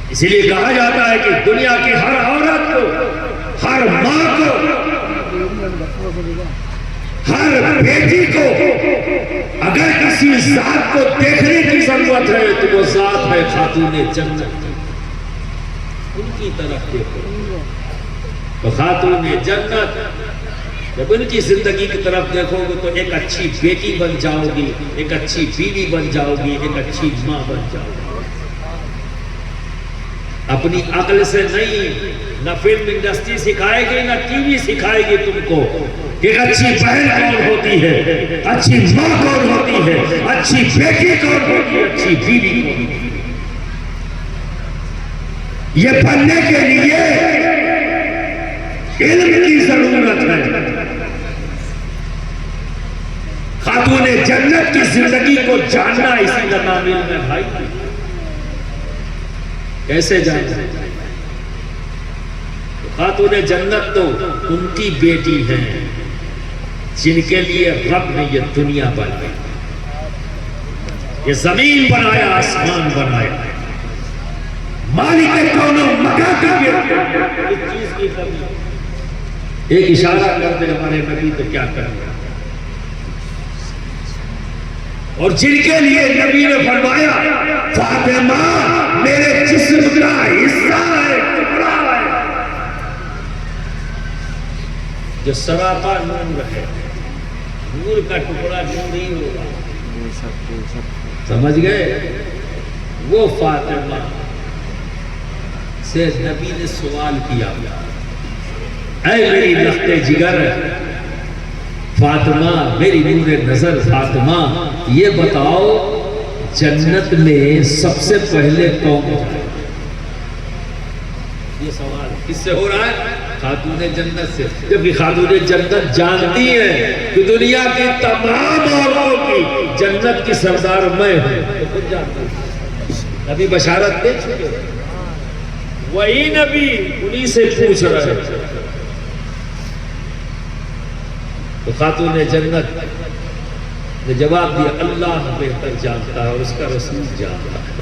اسی لیے کہا جاتا ہے کہ دنیا کی ہر عورت کو، ہر ماں کو، ہر بیٹی کو اگر کسی ذات کو دیکھنے کی ضرورت ہے تو وہ ذات ہے خاتون جنت، ان کی طرف دیکھو۔ تو خاتون جنت، جب ان کی زندگی کی طرف دیکھو گے تو ایک اچھی بیٹی بن جاؤ گی، ایک اچھی بیوی بن جاؤ گی، ایک اچھی ماں بن جاؤ گی۔ اپنی عقل سے نہیں، نہ فلم انڈسٹری سکھائے گی نہ ٹی وی سکھائے گی تم کو کہ اچھی بہن کون ہوتی ہے، اچھی ماں کون ہوتی ہے، اچھی بیٹی کون ہوتی ہے، اچھی بیوی کون ہوتی ہے۔ یہ بننے کے لیے علم کی ضرورت ہے۔ خاتون جنت کی زندگی کو جاننا اسی کا نام علم ہے بھائی۔ کیسے جاننا؟ خاتون جنت تو ان کی بیٹی ہیں جن کے لیے رب نے یہ دنیا بنائی، یہ زمین بنایا، آسمان بنایا۔ مالک کون مکہ کا بیٹی، اس چیز کی کمی۔ ایک اشارہ کرتے ہمارے نبی تو کیا کریں، اور جن کے لیے نبی نے فرمایا فاطمہ میرے جسم کا حصہ ہے، ٹکڑا ہے، جو سراپا نور ہے، نور کا ٹکڑا نور ہی ہوگا، سمجھ گئے؟ وہ فاطمہ سے نبی نے سوال کیا، اے میری لخت جگر فاطمہ، میری نور نظر فاطمہ، یہ بتاؤ جنت میں سب سے پہلے کون جائے؟ یہ سوال کس سے ہو رہا ہے؟ خاتون جنت سے، جبکہ خاتون جنت جانتی ہے کہ دنیا کی تمام عورتوں کی جنت کی سردار میں ہوں، تو خود جانتی ہے، نبی بشارت دے چکے، وہی نبی انہی سے پوچھ رہا ہے۔ تو خاتون جنت نے جواب دیا اللہ بہتر جانتا ہے اور اس کا رسول جانتا ہے۔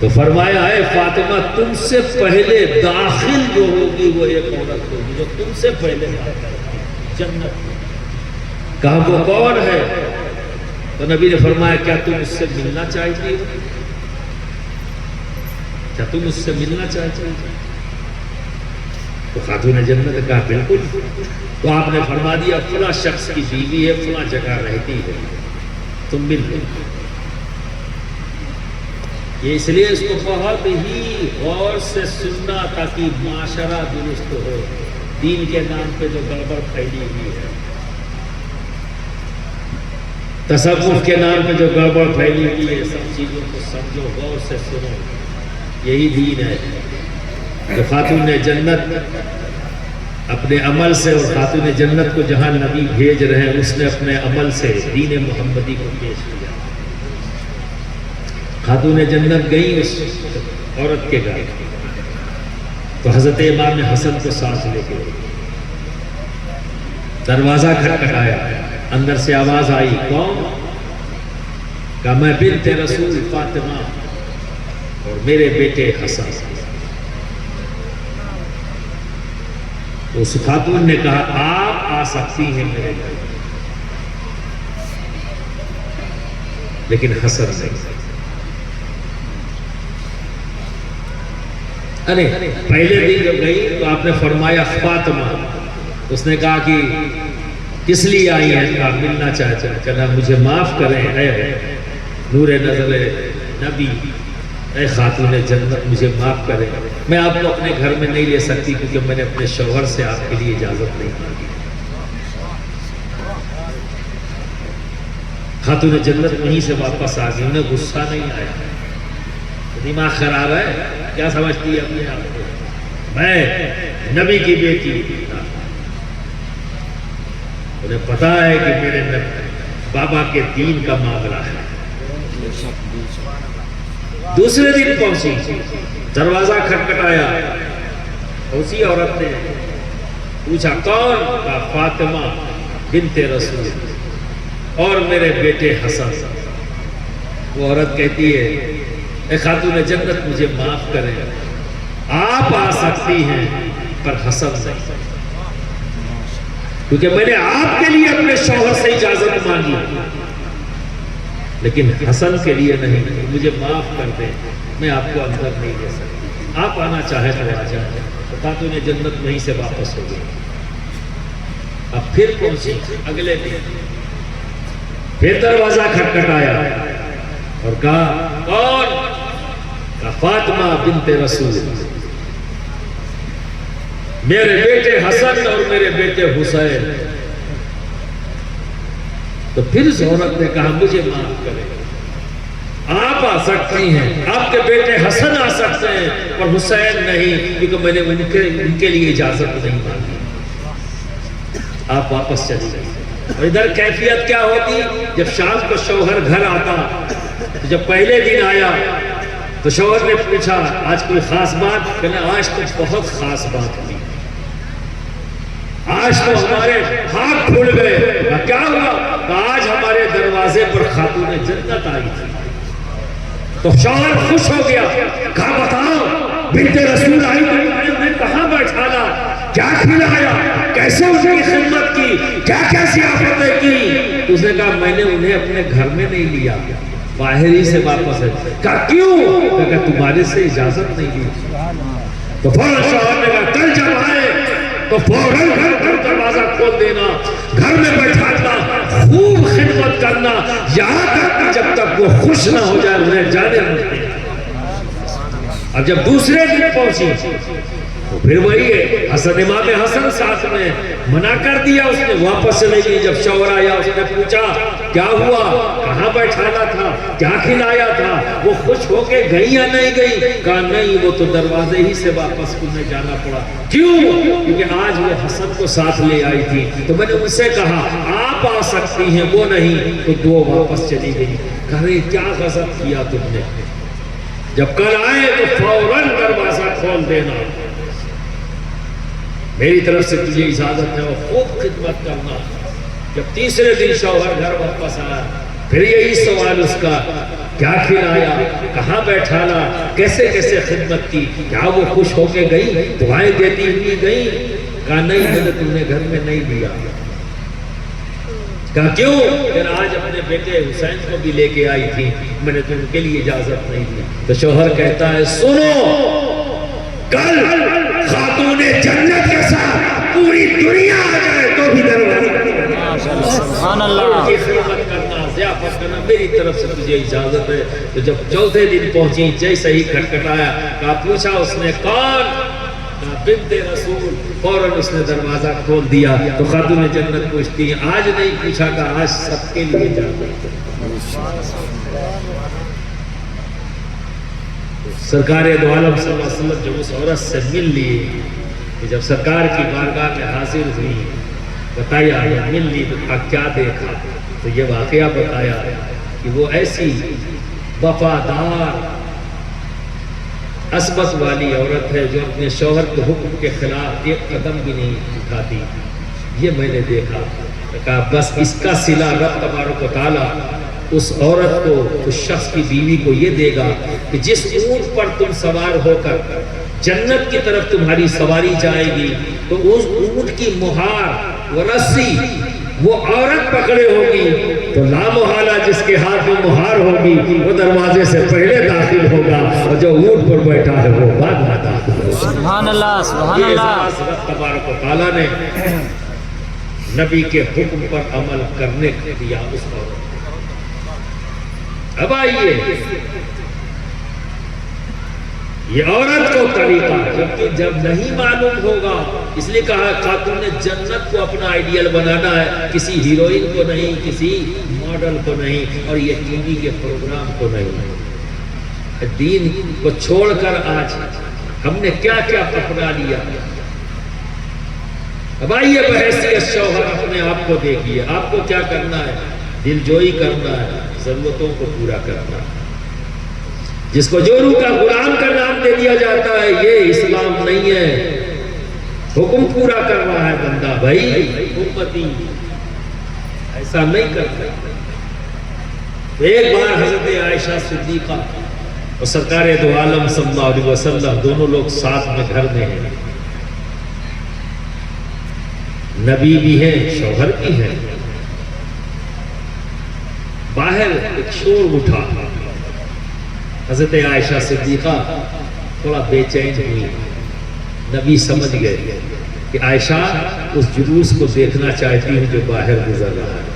تو فرمایا ہے فاطمہ تم سے پہلے داخل جو ہوگی وہ ایک عورت ہوگی جو تم سے پہلے جنت۔ کہا وہ کون ہے؟ تو نبی نے فرمایا کیا تم اس سے ملنا چاہتی ہو؟ کیا تم اس سے ملنا چاہتی ہو؟ تو خاتون جنت نے کہا بالکل۔ تو آپ نے فرما دیا فلاں شخص کی بیوی ہے، فلاں جگہ رہتی ہے، تم مل لو۔ یہ اس لیے اس کو بہت ہی غور سے سننا تاکہ معاشرہ درست ہو۔ دین کے نام پہ جو گڑبڑ پھیلی ہوئی ہے، تصوف کے نام پہ جو گڑبڑ پھیلی ہوئی ہے، سب چیزوں کو سمجھو، غور سے سنو۔ یہی دین ہے کہ خاتون جنت اپنے عمل سے، اور خاتون جنت کو جہاں نبی بھیج رہے ہیں اس نے اپنے عمل سے دین محمدی کو پیش کیا۔ خاتون جنت گئی اس عورت کے گھر، تو حضرت امام حسن کو ساتھ لے کے دروازہ کھٹکھٹایا، اندر سے آواز آئی کون؟ کہا میں بنت رسول فاطمہ اور میرے بیٹے حسن۔ اس خاتون نے کہا آپ آ سکتی ہیں میرے گھر، لیکن حسن نہیں۔ ارے پہلے دن جب گئی تو آپ نے فرمایا فاطمہ، اس نے کہا کہ کس لیے آئی ہیں؟ کہا ملنا چاہتے ہیں۔ کہنا مجھے معاف کریں اے نور نظر نبی، اے خاتون جنت مجھے معاف کریں، میں آپ کو اپنے گھر میں نہیں لے سکتی کیونکہ میں نے اپنے شوہر سے آپ کے لیے اجازت نہیں مانگی۔ خاتون جنت وہیں سے واپس آ گئی، انہیں غصہ نہیں آیا، دماغ خراب ہے، کیا سمجھتی ہے اپنے آپ کو، میں نبی کی بیٹی، انہیں پتا ہے کہ میرے بابا کے دین کا معاملہ ہے۔ دوسرے دن پہنچی، دروازہ کھٹکھٹایا، اسی عورت نے پوچھا کون؟ کہا فاطمہ بنت رسول اور میرے بیٹے حسن۔ وہ عورت کہتی ہے اے خاتون جنت مجھے معاف کریں، آپ آ سکتی ہیں پر حسن نہیں، کیونکہ میں نے آپ کے لیے اپنے شوہر سے اجازت مانگی لیکن حسن کے لیے نہیں، مجھے معاف کر دیں، میں آپ کو اندر نہیں لے سکتی، آپ آنا چاہے تو آ جائیں۔ خاتون جنت وہیں سے واپس ہو گئی۔ اب پھر پہنچی اگلے دن، پھر دروازہ کھٹکھٹایا اور کہا کون؟ کہا فاطمہ بنت رسول، میرے بیٹے حسن اور میرے بیٹے حسین۔ تو پھر اس عورت نے کہا مجھے معاف کریں، آپ آ سکتی ہیں، آپ کے بیٹے حسن آ سکتے ہیں اور حسین نہیں، کیونکہ میں نے ان کے لیے اجازت نہیں مانگی۔ آپ واپس چلی گئی۔ اور ادھر کیفیت کیا ہوتی؟ جب شام کو شوہر گھر آتا، جب پہلے دن آیا تو شوہر نے پوچھا آج کوئی خاص بات؟ کہنا آج تو بہت خاص بات ہوئی، آج تو ہمارے ہاتھ کھل گئے۔ کیا ہوا؟ آج ہمارے دروازے پر خاتون جنت آئی تھی۔ تو شوہر خوش ہو گیا، کہا بتاؤ بنت رسول آئی تو نے کہاں بیٹھانا، کیا کھلایا، کیسے ان کی خدمت کی، کیا کیا ضیافتیں کی؟ اس نے کہا میں نے انہیں اپنے گھر میں نہیں لیا، باہر ہی سے واپس ہے۔ کہا کیوں؟ کہا تمہارے سے اجازت نہیں دی۔ تو فوراً شوہر نے کہا کل جب آئے تو فوراً گھر پر دروازہ کھول دینا، گھر میں بیٹھانا، خوب خدمت کرنا، یہاں تک کہ جب تک وہ خوش نہ ہو جائے انہیں جانے مت دینا۔ اب جب دوسرے دن پہنچی تو پھر وہی ہے، حسن امام حسن ساتھ میں منع کر دیا، اس نے واپس چلے گئی۔ جب شوہر آیا اس نے پوچھا کیا ہوا، کہاں بیٹھانا تھا، کیا کھلایا تھا؟ وہ خوش ہو کے گئی یا نہیں گئی؟ کہا نہیں، وہ تو دروازے ہی سے واپس انہیں جانا پڑا۔ کیوں؟ کیونکہ آج وہ حسن کو ساتھ لے آئی تھی، تو میں نے ان سے کہا آپ آ سکتی ہیں، وہ نہیں، تو وہ واپس چلی گئی۔ کہا رہے کیا غضب کیا تم نے، جب کل آئے تو فوراً دروازہ کھول دینا، میری طرف سے تجھے اجازت ہے اور خوب خدمت کرنا، جب تیسرے دن شوہر گھر واپس آیا پھر یہی سوال اس کا، کیا کھلایا، کہاں بیٹھانا، کیسے کیسے خدمت کی، کیا وہ خوش ہو کے گئی، دعائیں دیتی ہوئی گئی؟ کہا نہیں، میں نے تم نے گھر میں نہیں دیا۔ کہا کیوں؟ پھر آج اپنے بیٹے حسین کو بھی لے کے آئی تھی، میں نے تم کے لیے اجازت نہیں دی۔ تو شوہر کہتا ہے سنو، کل خاتون جنت کے ساتھ پوری دنیا آ جائے تو بھی دروازہ
سبحان اللہ،
کی خدمت کرنا، ضیافت کرنا، میری طرف سے تجھے اجازت ہے۔ تو جب چوتھے دن پہنچی، جیسے ہی کھٹکھٹایا، کہا پوچھا اس نے کون؟ کہا بنت رسول۔ فوراً اس نے دروازہ کھول دیا۔ تو خاتون جنت پوچھتی ہیں آج نہیں پوچھا؟ کہا آج سب کے لیے جانا۔ سرکار دو عالم صلی اللہ علیہ وسلم جب اس عورت سے مل لیے، کہ جب سرکار کی بارگاہ میں حاضر ہوئی، بتایا مل لی تو کیا دیکھا؟ تو یہ واقعہ بتایا کہ وہ ایسی وفادار عصبت والی عورت ہے جو اپنے شوہر کے حکم کے خلاف ایک قدم بھی نہیں اٹھاتی، یہ میں نے دیکھا۔ کہا بس اس کا صلہ رب تبارک و تعالیٰ اس عورت کو، اس شخص کی بیوی کو یہ دے گا کہ جس اونٹ پر تم سوار ہو کر جنت کی طرف تمہاری سواری جائے گی، تو اس اونٹ کی مہار و رسی وہ عورت پکڑے ہوگی، تو لا محالہ جس کے ہاتھ میں مہار ہوگی وہ دروازے سے پہلے داخل ہوگا، اور جو اونٹ پر بیٹھا ہے وہ بعد میں داخل ہوگا۔
سبحان اللہ، سبحان اللہ۔
رب تبارک و تعالیٰ نے نبی کے حکم پر عمل کرنے کے دیا اس عورت۔ اب آئیے یہ عورت کو طریقہ، جبکہ جب نہیں معلوم ہوگا، اس لیے کہا خاتون جنت کو اپنا آئیڈیل بنانا ہے، کسی ہیروئن کو نہیں، کسی ماڈل کو نہیں، اور یہ ٹی وی کے پروگرام کو نہیں۔ دین کو چھوڑ کر آج ہم نے کیا کیا اپنا لیا۔ اب آئیے بحیثیت شوہر اپنے آپ کو دیکھیے، آپ کو کیا کرنا ہے؟ دل جوئی کرنا ہے، ضرورتوں کو پورا کرنا ہے۔ جس کو جورو کا غلام کا نام دے دیا جاتا ہے، یہ اسلام نہیں ہے۔ حکم پورا کر رہا ہے بندہ، بھائی امتی ایسا نہیں کرتا۔ ایک بار حضرت عائشہ صدیقہ اور سرکار دو عالم صلی اللہ علیہ وسلم دونوں لوگ ساتھ میں گھر میں ہیں، نبی بھی ہیں، شوہر بھی ہیں۔ باہر ایک شور اٹھا، حضرت عائشہ صدیقہ تھوڑا بے چین ہوئی۔ نبی سمجھ گئے کہ عائشہ اس جلوس کو دیکھنا چاہتی ہے جو باہر گزر رہا ہے۔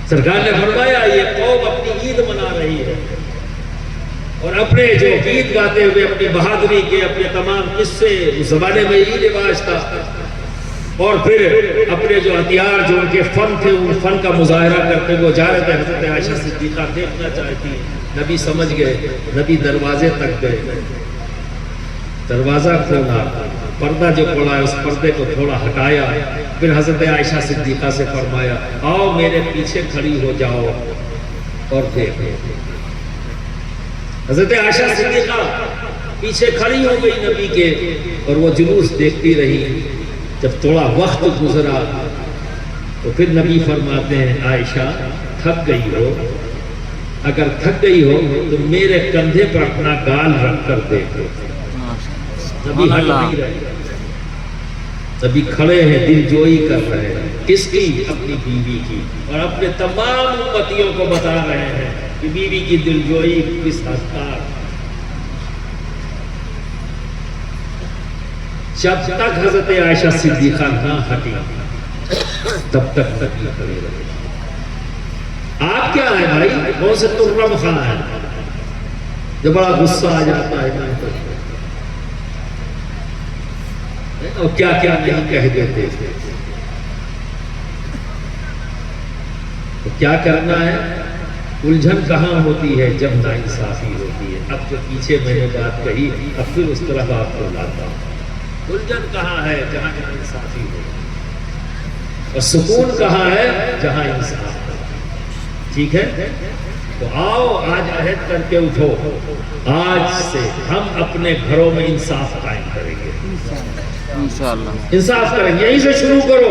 سرکار نے فرمایا یہ قوم اپنی عید منا رہی ہے، اور اپنے جو گیت گاتے ہوئے اپنی بہادری کے اپنے تمام قصے، اس زمانے میں یہی رواج تھا، اور پھر اپنے جو ہتھیار جو ان کے فن تھے ان فن کا مظاہرہ کرتے ہوئے جا رہے تھے۔ حضرت عائشہ صدیقہ دیکھنا چاہتی ہیں۔ نبی سمجھ گئے، نبی دروازے تک گئے، دروازہ کھولا، پردہ جو پڑا ہے اس پردے کو تھوڑا ہٹایا، پھر حضرت عائشہ صدیقہ سے فرمایا آؤ میرے پیچھے کھڑی ہو جاؤ اور دیکھو۔ حضرت عائشہ صدیقہ پیچھے کھڑی ہو گئی نبی کے، اور وہ جلوس دیکھتی رہی۔ جب تھوڑا وقت گزرا تو پھر نبی فرماتے ہیں عائشہ تھک گئی ہو، اگر تھک گئی ہو تو میرے کندھے پر اپنا گال رکھ کر دیکھو۔ نبی ہٹ نہیں رہے، نبی کھڑے ہیں، دل جوئی کر رہے ہیں، کس کی؟ اپنی بیوی کی، اور اپنے تمام امتیوں کو بتا رہے ہیں کہ بیوی کی دل جوئی کس حد تک۔ جب تک حضرت عائشہ صدیقہ نہ ہٹی تب تک تکلیف کھڑی رہی۔ آپ کیا ہے بھائی؟ کون سے ترم خان ہے جو بڑا غصہ آ جاتا ہے اور کیا کیا نہیں کہہ دیتے؟ تو کیا کرنا ہے؟ الجھن کہاں ہوتی ہے؟ جب ناانصافی ہوتی ہے۔ اب جو پیچھے میں نے بات کہی اب پھر اس طرح آپ کو لاتا ہوں۔ الجھن کہاں ہے؟ جہاں ناانصافی ہو، اور سکون کہاں ہے؟ جہاں انصاف ہو۔ ٹھیک ہے؟ تو آؤ آج عہد کر کے اٹھو، آج سے ہم اپنے گھروں میں انصاف قائم کریں گے،
انشاءاللہ
انصاف کریں گے، یہیں سے شروع کرو۔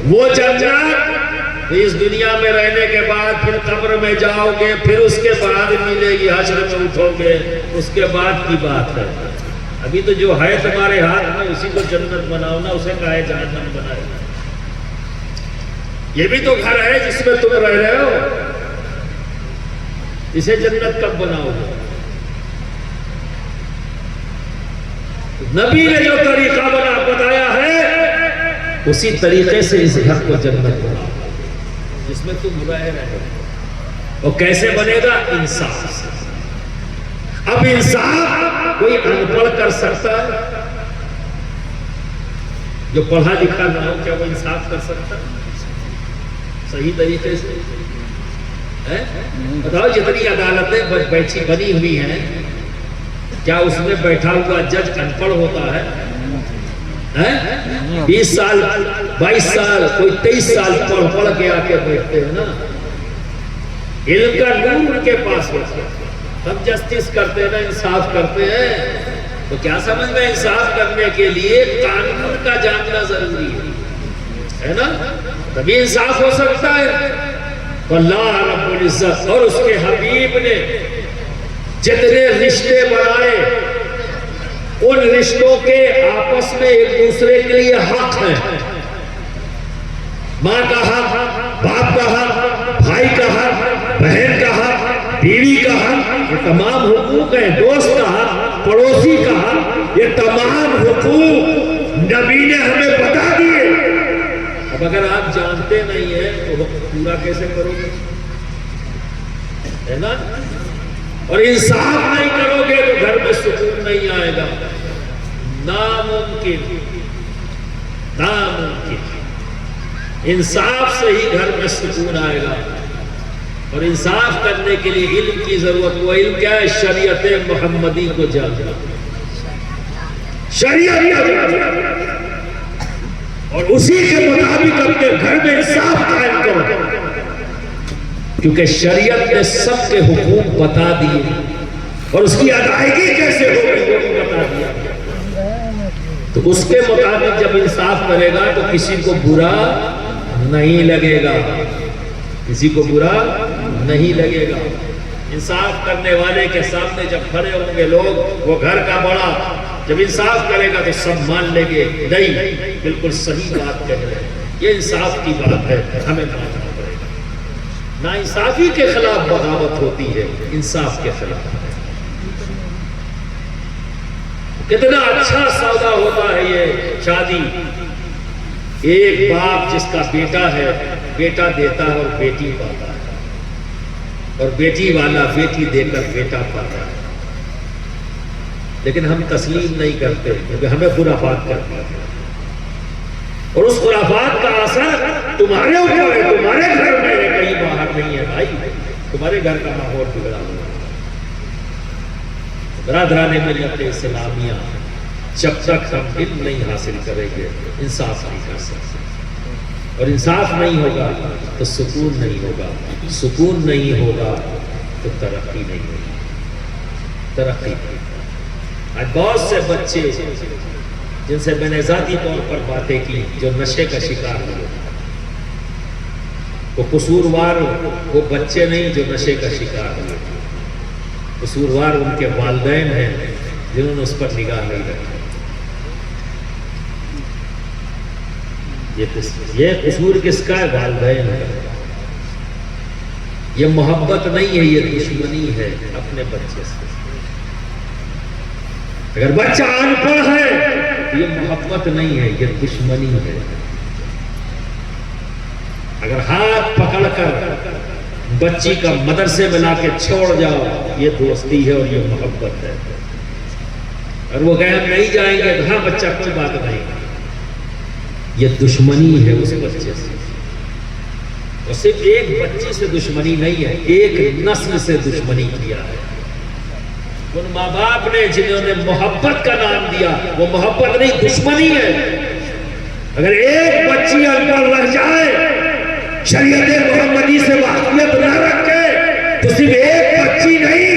وہ جنت اس دنیا میں رہنے کے بعد پھر قبر میں جاؤ گے، پھر اس کے بعد ملے گی، حشر میں اٹھو گے، اس کے بعد کی بات ہے۔ ابھی تو جو ہے تمہارے ہاتھ میں اسی کو جنت بناؤ نا، اسے کہے جہنم بنائے۔ یہ بھی تو گھر ہے جس میں تم رہ رہے ہو، اسے جنت کب بناؤ گے؟ نبی نے جو طریقہ بتایا ہے اسی طریقے سے اس گھر کو جنت بناؤ جس میں تم رہ رہے ہو۔ اور کیسے بنے گا؟ انصاف سے۔ اب انصاف کوئی ان پڑھ کر سکتا ہے؟ جو پڑھا لکھا نہ ہو کیا وہ انصاف کر سکتا ہے صحیح طریقے سے؟ بتاؤ جتنی عدالتیں بیٹھی بنی ہوئی ہیں، کیا اس میں بیٹھا ہوا جج ان پڑھ ہوتا ہے؟ 20 سال 22 سال کوئی 23 سال پڑھ کے آ کے بیٹھتے ہیں نا، علم کا نور ان کے پاس ہوتا ہے، ہم جسٹس کرتے ہیں نا، انصاف کرتے ہیں۔ تو کیا سمجھ میں انصاف کرنے کے لیے قانون کا جاننا ضروری ہے نا، تبھی انصاف ہو سکتا ہے۔ تو اللہ رب العزت اور اس کے حبیب نے جتنے رشتے بنائے، ان رشتوں کے آپس میں ایک دوسرے کے لیے حق ہیں۔ ماں کا حق، باپ کا حق، بھائی کا حق، بہن کا حق، بیوی کا حق، یہ تمام حقوق ہیں۔ دوست کا حق، پڑوسی کا حق، یہ تمام حقوق نبی نے ہمیں بتا دیے۔ اب اگر آپ جانتے نہیں ہیں تو پورا کیسے کرو گے؟ ہے نا؟ اور انصاف نہیں کرو گے تو گھر میں سکون نہیں آئے گا۔ ناممکن، ناممکن۔ انصاف سے ہی گھر میں سکون آئے گا۔ اور انصاف کرنے کے لیے علم کی ضرورت۔ وہ علم کیا ہے؟ شریعت محمدی کو جاننا، شریعت، اور اسی کے مطابق اپنے گھر میں انصاف قائم کرو، کیونکہ شریعت نے سب کے حقوق بتا دیے اور اس کی ادائیگی کیسے ہوگی وہ بھی بتا دیا۔ تو اس کے مطابق جب انصاف کرے گا تو کسی کو برا نہیں لگے گا، کسی کو برا نہیں لگے گا۔ انصاف کرنے والے کے سامنے جب کھڑے ہوں گے لوگ، وہ گھر کا بڑا جب انصاف کرے گا تو سب مان لیں گے نہیں بالکل صحیح بات کہہ رہے ہیں، یہ انصاف کی بات ہے، ہمیں ماننا پڑے گا۔ ناانصافی کے خلاف بغاوت ہوتی ہے، انصاف کے خلاف۔ کتنا اچھا سودا ہوتا ہے یہ شادی، ایک باپ جس کا بیٹا ہے، بیٹا دیتا ہے اور بیٹی پاتا ہے، اور بیٹی والا بیٹی دے کر بیٹا پاتا ہے۔ لیکن ہم تسلیم نہیں کرتے کیونکہ ہمیں خرافات کرتے ہیں، اور اس خرافات کا اثر تمہارے اوپر ہے، تمہارے گھر میں ہے، کہیں باہر نہیں ہے بھائی، تمہارے گھر کا ماحول بگڑا ہوا ہے۔ برادران ملت اسلامیہ، جب تک ہم علم نہیں حاصل کریں گے انصاف نہیں کر سکتے، اور انصاف نہیں ہوگا تو سکون نہیں ہوگا، سکون نہیں ہوگا تو ترقی نہیں ہوگی، ترقی نہیں ہوگی۔ آج بہت سے بچے جن سے میں نے ذاتی طور پر باتیں کی جو نشے کا شکار ہوئے، وہ قصوروار وہ بچے نہیں جو نشے کا شکار ہوئے، قصوروار ان کے والدین ہیں جنہوں نے اس پر نگاہ نہیں رکھی۔ یہ قصور کس کا ہے؟ والدین ہے۔ یہ محبت نہیں ہے، یہ دشمنی ہے اپنے بچے سے۔ اگر بچہ ان پڑھ ہے تو یہ محبت نہیں ہے، یہ دشمنی ہے۔ اگر ہاتھ پکڑ کر بچی کا مدرسے میں لا کے چھوڑ جاؤ، یہ دوستی ہے اور یہ محبت ہے۔ اور وہ کہے ہم نہیں جائیں گے، ہاں بچہ کوئی بات نہیں، یہ دشمنی ہے اس بچے سے۔ اور صرف ایک بچی سے دشمنی نہیں ہے، ایک نسل سے دشمنی کیا ہے۔ ان ماں باپ نے جنہوں نے محبت کا نام دیا، وہ محبت نہیں دشمنی ہے۔ اگر ایک بچی ان پر رہ جائے، شریعت محمدی سے واقفیت نہ رکھے، تو صرف ایک بچی نہیں،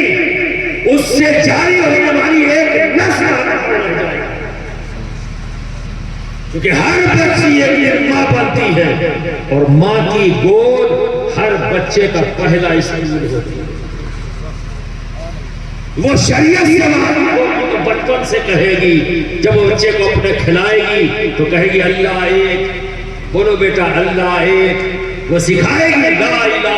اس سے جاری ہونے والی ایک نسل رہ جائے گی۔ کیونکہ ہر بچی ایک دن ماں بنتی ہے، اور ماں کی گود ہر بچے کا پہلا اسکول ہوتی ہے۔ وہ شریعت سے واقف ہوگی تو بچپن سے کہے گی، جب وہ بچے کو اپنے کھلائے گی تو کہے گی اللہ ایک، بولو بیٹا اللہ ایک، وہ سکھائے گی لا الہ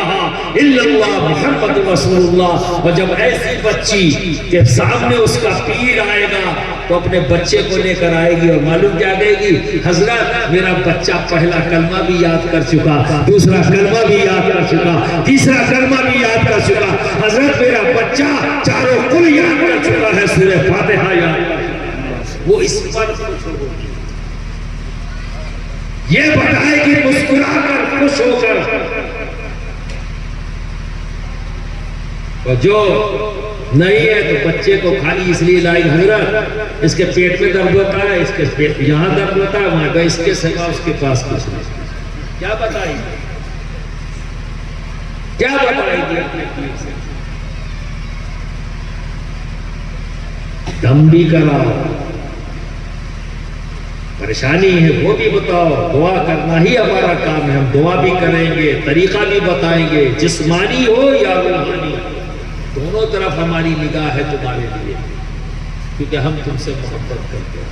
الا اللہ محمد رسول اللہ۔ اور جب ایسی بچی کے سامنے اس کا پیر آئے گا تو اپنے بچے کو لے کر آئے گی، اور معلوم کیا کہے گی؟ حضرت میرا بچہ پہلا کلمہ بھی یاد کر چکا، دوسرا کلمہ بھی یاد کر چکا، تیسرا کلمہ بھی یاد کر چکا، حضرت میرا بچہ چاروں کل یاد کر چکا ہے، سورہ فاتحہ یاد کر چکا۔ وہ اس پر خوش ہوگی، یہ بتائے گی مسکرا کر، خوش ہو کر۔ اور جو نہیں ہے تو بچے کو خالی اس لیے لائی، حضرت اس کے پیٹ میں درد ہوتا ہے، اس کے پیٹ یہاں درد ہوتا ہے، وہاں کا اس کے سوا اس کے پاس کچھ نہیں۔ کیا بتائیں گے؟ کیا بتائیں گے اپنے پیر سے؟ دم بھی کراؤ، پریشانی ہے وہ بھی بتاؤ، دعا کرنا ہی ہمارا کام ہے، ہم دعا بھی کریں گے، طریقہ بھی بتائیں گے، جسمانی ہو یا روحانی، دونوں طرف ہماری نگاہ ہے تمہارے لیے، کیونکہ ہم تم سے محبت کرتے ہیں۔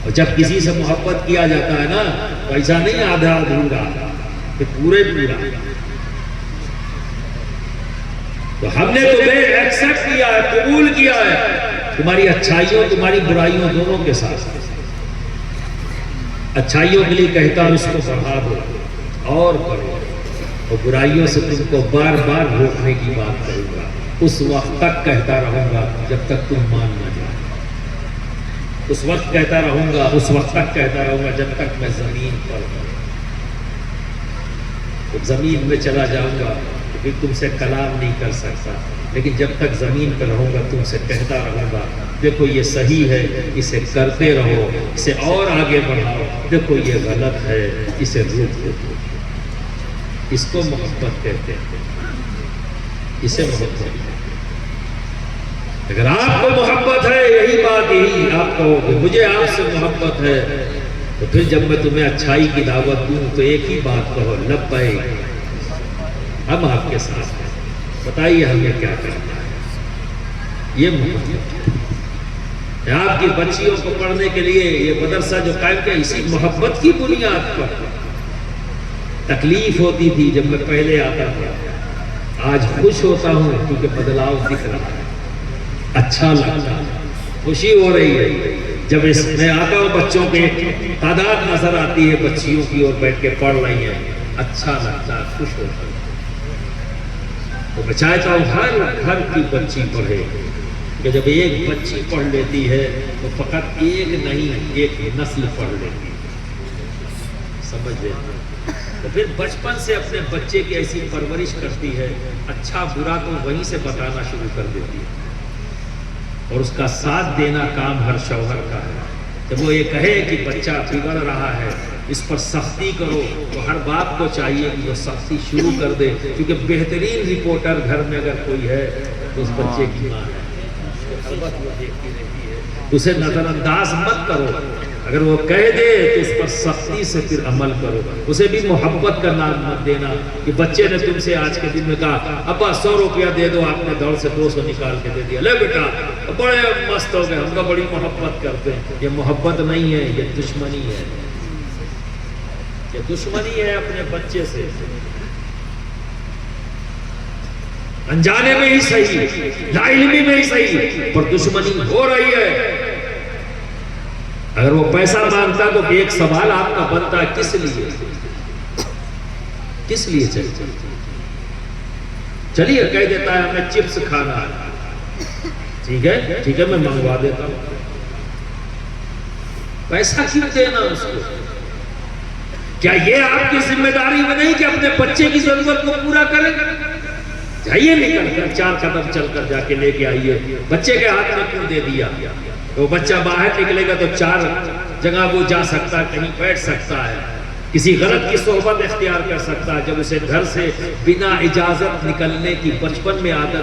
اور جب کسی سے محبت کیا جاتا ہے نا تو ایسا نہیں آدھا ادھورا، کہ پورے پورا۔ تو ہم نے تمہیں ایکسپٹ کیا ہے، قبول کیا ہے، تمہاری اچھائیوں تمہاری برائیوں دونوں کے ساتھ۔ اچھائیوں کے لیے کہتا ہوں اس کو بڑھا دو اور کرو، اور برائیوں سے تم کو بار بار روکنے کی بات کروں گا، اس وقت تک کہتا رہوں گا جب تک تم مان نہ جاؤ، اس وقت کہتا رہوں گا، اس وقت تک کہتا رہوں گا جب تک میں زمین پر ہوں۔ جب زمین میں چلا جاؤں گا تو پھر تم سے کلام نہیں کر سکتا، لیکن جب تک زمین پر رہوں گا تم سے کہتا رہوں گا دیکھو یہ صحیح ہے، اسے کرتے رہو، اسے اور آگے بڑھاؤ، دیکھو یہ غلط ہے، اسے روک دو۔ اس کو محبت کہتے ہیں، اسے محبت کہتے ہیں۔ اگر آپ کو محبت ہے، یہی بات یہی آپ کہو کہ مجھے آپ سے محبت ہے، تو پھر جب میں تمہیں اچھائی کی دعوت دوں تو ایک ہی بات کہو، لبیک، ہم آپ کے ساتھ ہیں، بتائیے ہمیں کیا کرنا ہے۔ یہ محبت ہے۔ آپ کی بچیوں کو پڑھنے کے لیے یہ مدرسہ جو قائم کیا، اسی محبت کی بنیاد پر۔ تکلیف ہوتی تھی جب میں پہلے آتا تھا، آج خوش ہوتا ہوں کیونکہ بدلاؤ دکھ رہا ہے، اچھا لگتا ہے، خوشی ہو رہی ہے جب اس میں آتا ہوں، بچوں کے تعداد نظر آتی ہے، بچیوں کی اور بیٹھ کے پڑھ رہی ہیں، اچھا لگتا ہے، خوش ہوتا ہے۔ تو میں چاہتا ہوں ہر گھر کی بچی پڑھے، کہ جب ایک بچی پڑھ لیتی ہے تو فقط ایک نہیں، ایک نسل پڑھ لیتی ہے، سمجھ لیں۔ تو پھر بچپن سے اپنے بچے کی ایسی پرورش کرتی ہے، اچھا برا تو وہیں سے بتانا شروع کر دیتی ہے، اور اس کا ساتھ دینا کام ہر شوہر کا ہے۔ جب وہ یہ کہے کہ بچہ بگڑ رہا ہے، اس پر سختی کرو، تو ہر باپ کو چاہیے کہ وہ سختی شروع کر دے، کیونکہ بہترین رپورٹر گھر میں اگر کوئی ہے تو اس بچے کی ماں ہے، ہر وقت وہ دیکھتی رہتی ہے، اسے نظر انداز مت کرو، اگر وہ کہہ دے تو اس پر سختی سے پھر عمل کرو، اسے بھی محبت کا نام مت دینا کہ بچے نے تم سے آج کے دن میں کہا ابا 100 روپیہ دے دو، آپ نے دور سے 200 نکال کے دے دیا، لے بیٹا بڑے مست ہو گئے، ہم کو بڑی محبت کرتے ہیں۔ یہ محبت نہیں ہے، یہ دشمنی ہے، یہ دشمنی ہے اپنے بچے سے، انجانے میں ہی صحیح، لا علمی میں ہی صحیح، پر دشمنی ہو رہی ہے۔ اگر وہ پیسہ مانگتا تو ایک سوال آپ کا بنتا ہے، کس لیے؟ کس لیے چلیے کہہ دیتا ہے ہمیں چپس کھانا ہے، ٹھیک ہے میں منگوا دیتا ہوں، پیسہ کیوں دینا اس کو؟ کیا یہ آپ کی ذمہ داری میں نہیں کہ اپنے بچے کی ضرورت کو پورا کریں؟ جائیے نکل کر 4 قدم چل کر جا کے لے کے آئیے، بچے کے ہاتھ میں کیوں دے دیا؟ تو بچہ باہر نکلے گا تو 4 جگہ وہ جا سکتا ہے، کہیں بیٹھ سکتا ہے، کسی غلط کی صحبت اختیار کر سکتا ہے۔ جب اسے گھر سے بنا اجازت نکلنے کی بچپن میں عادت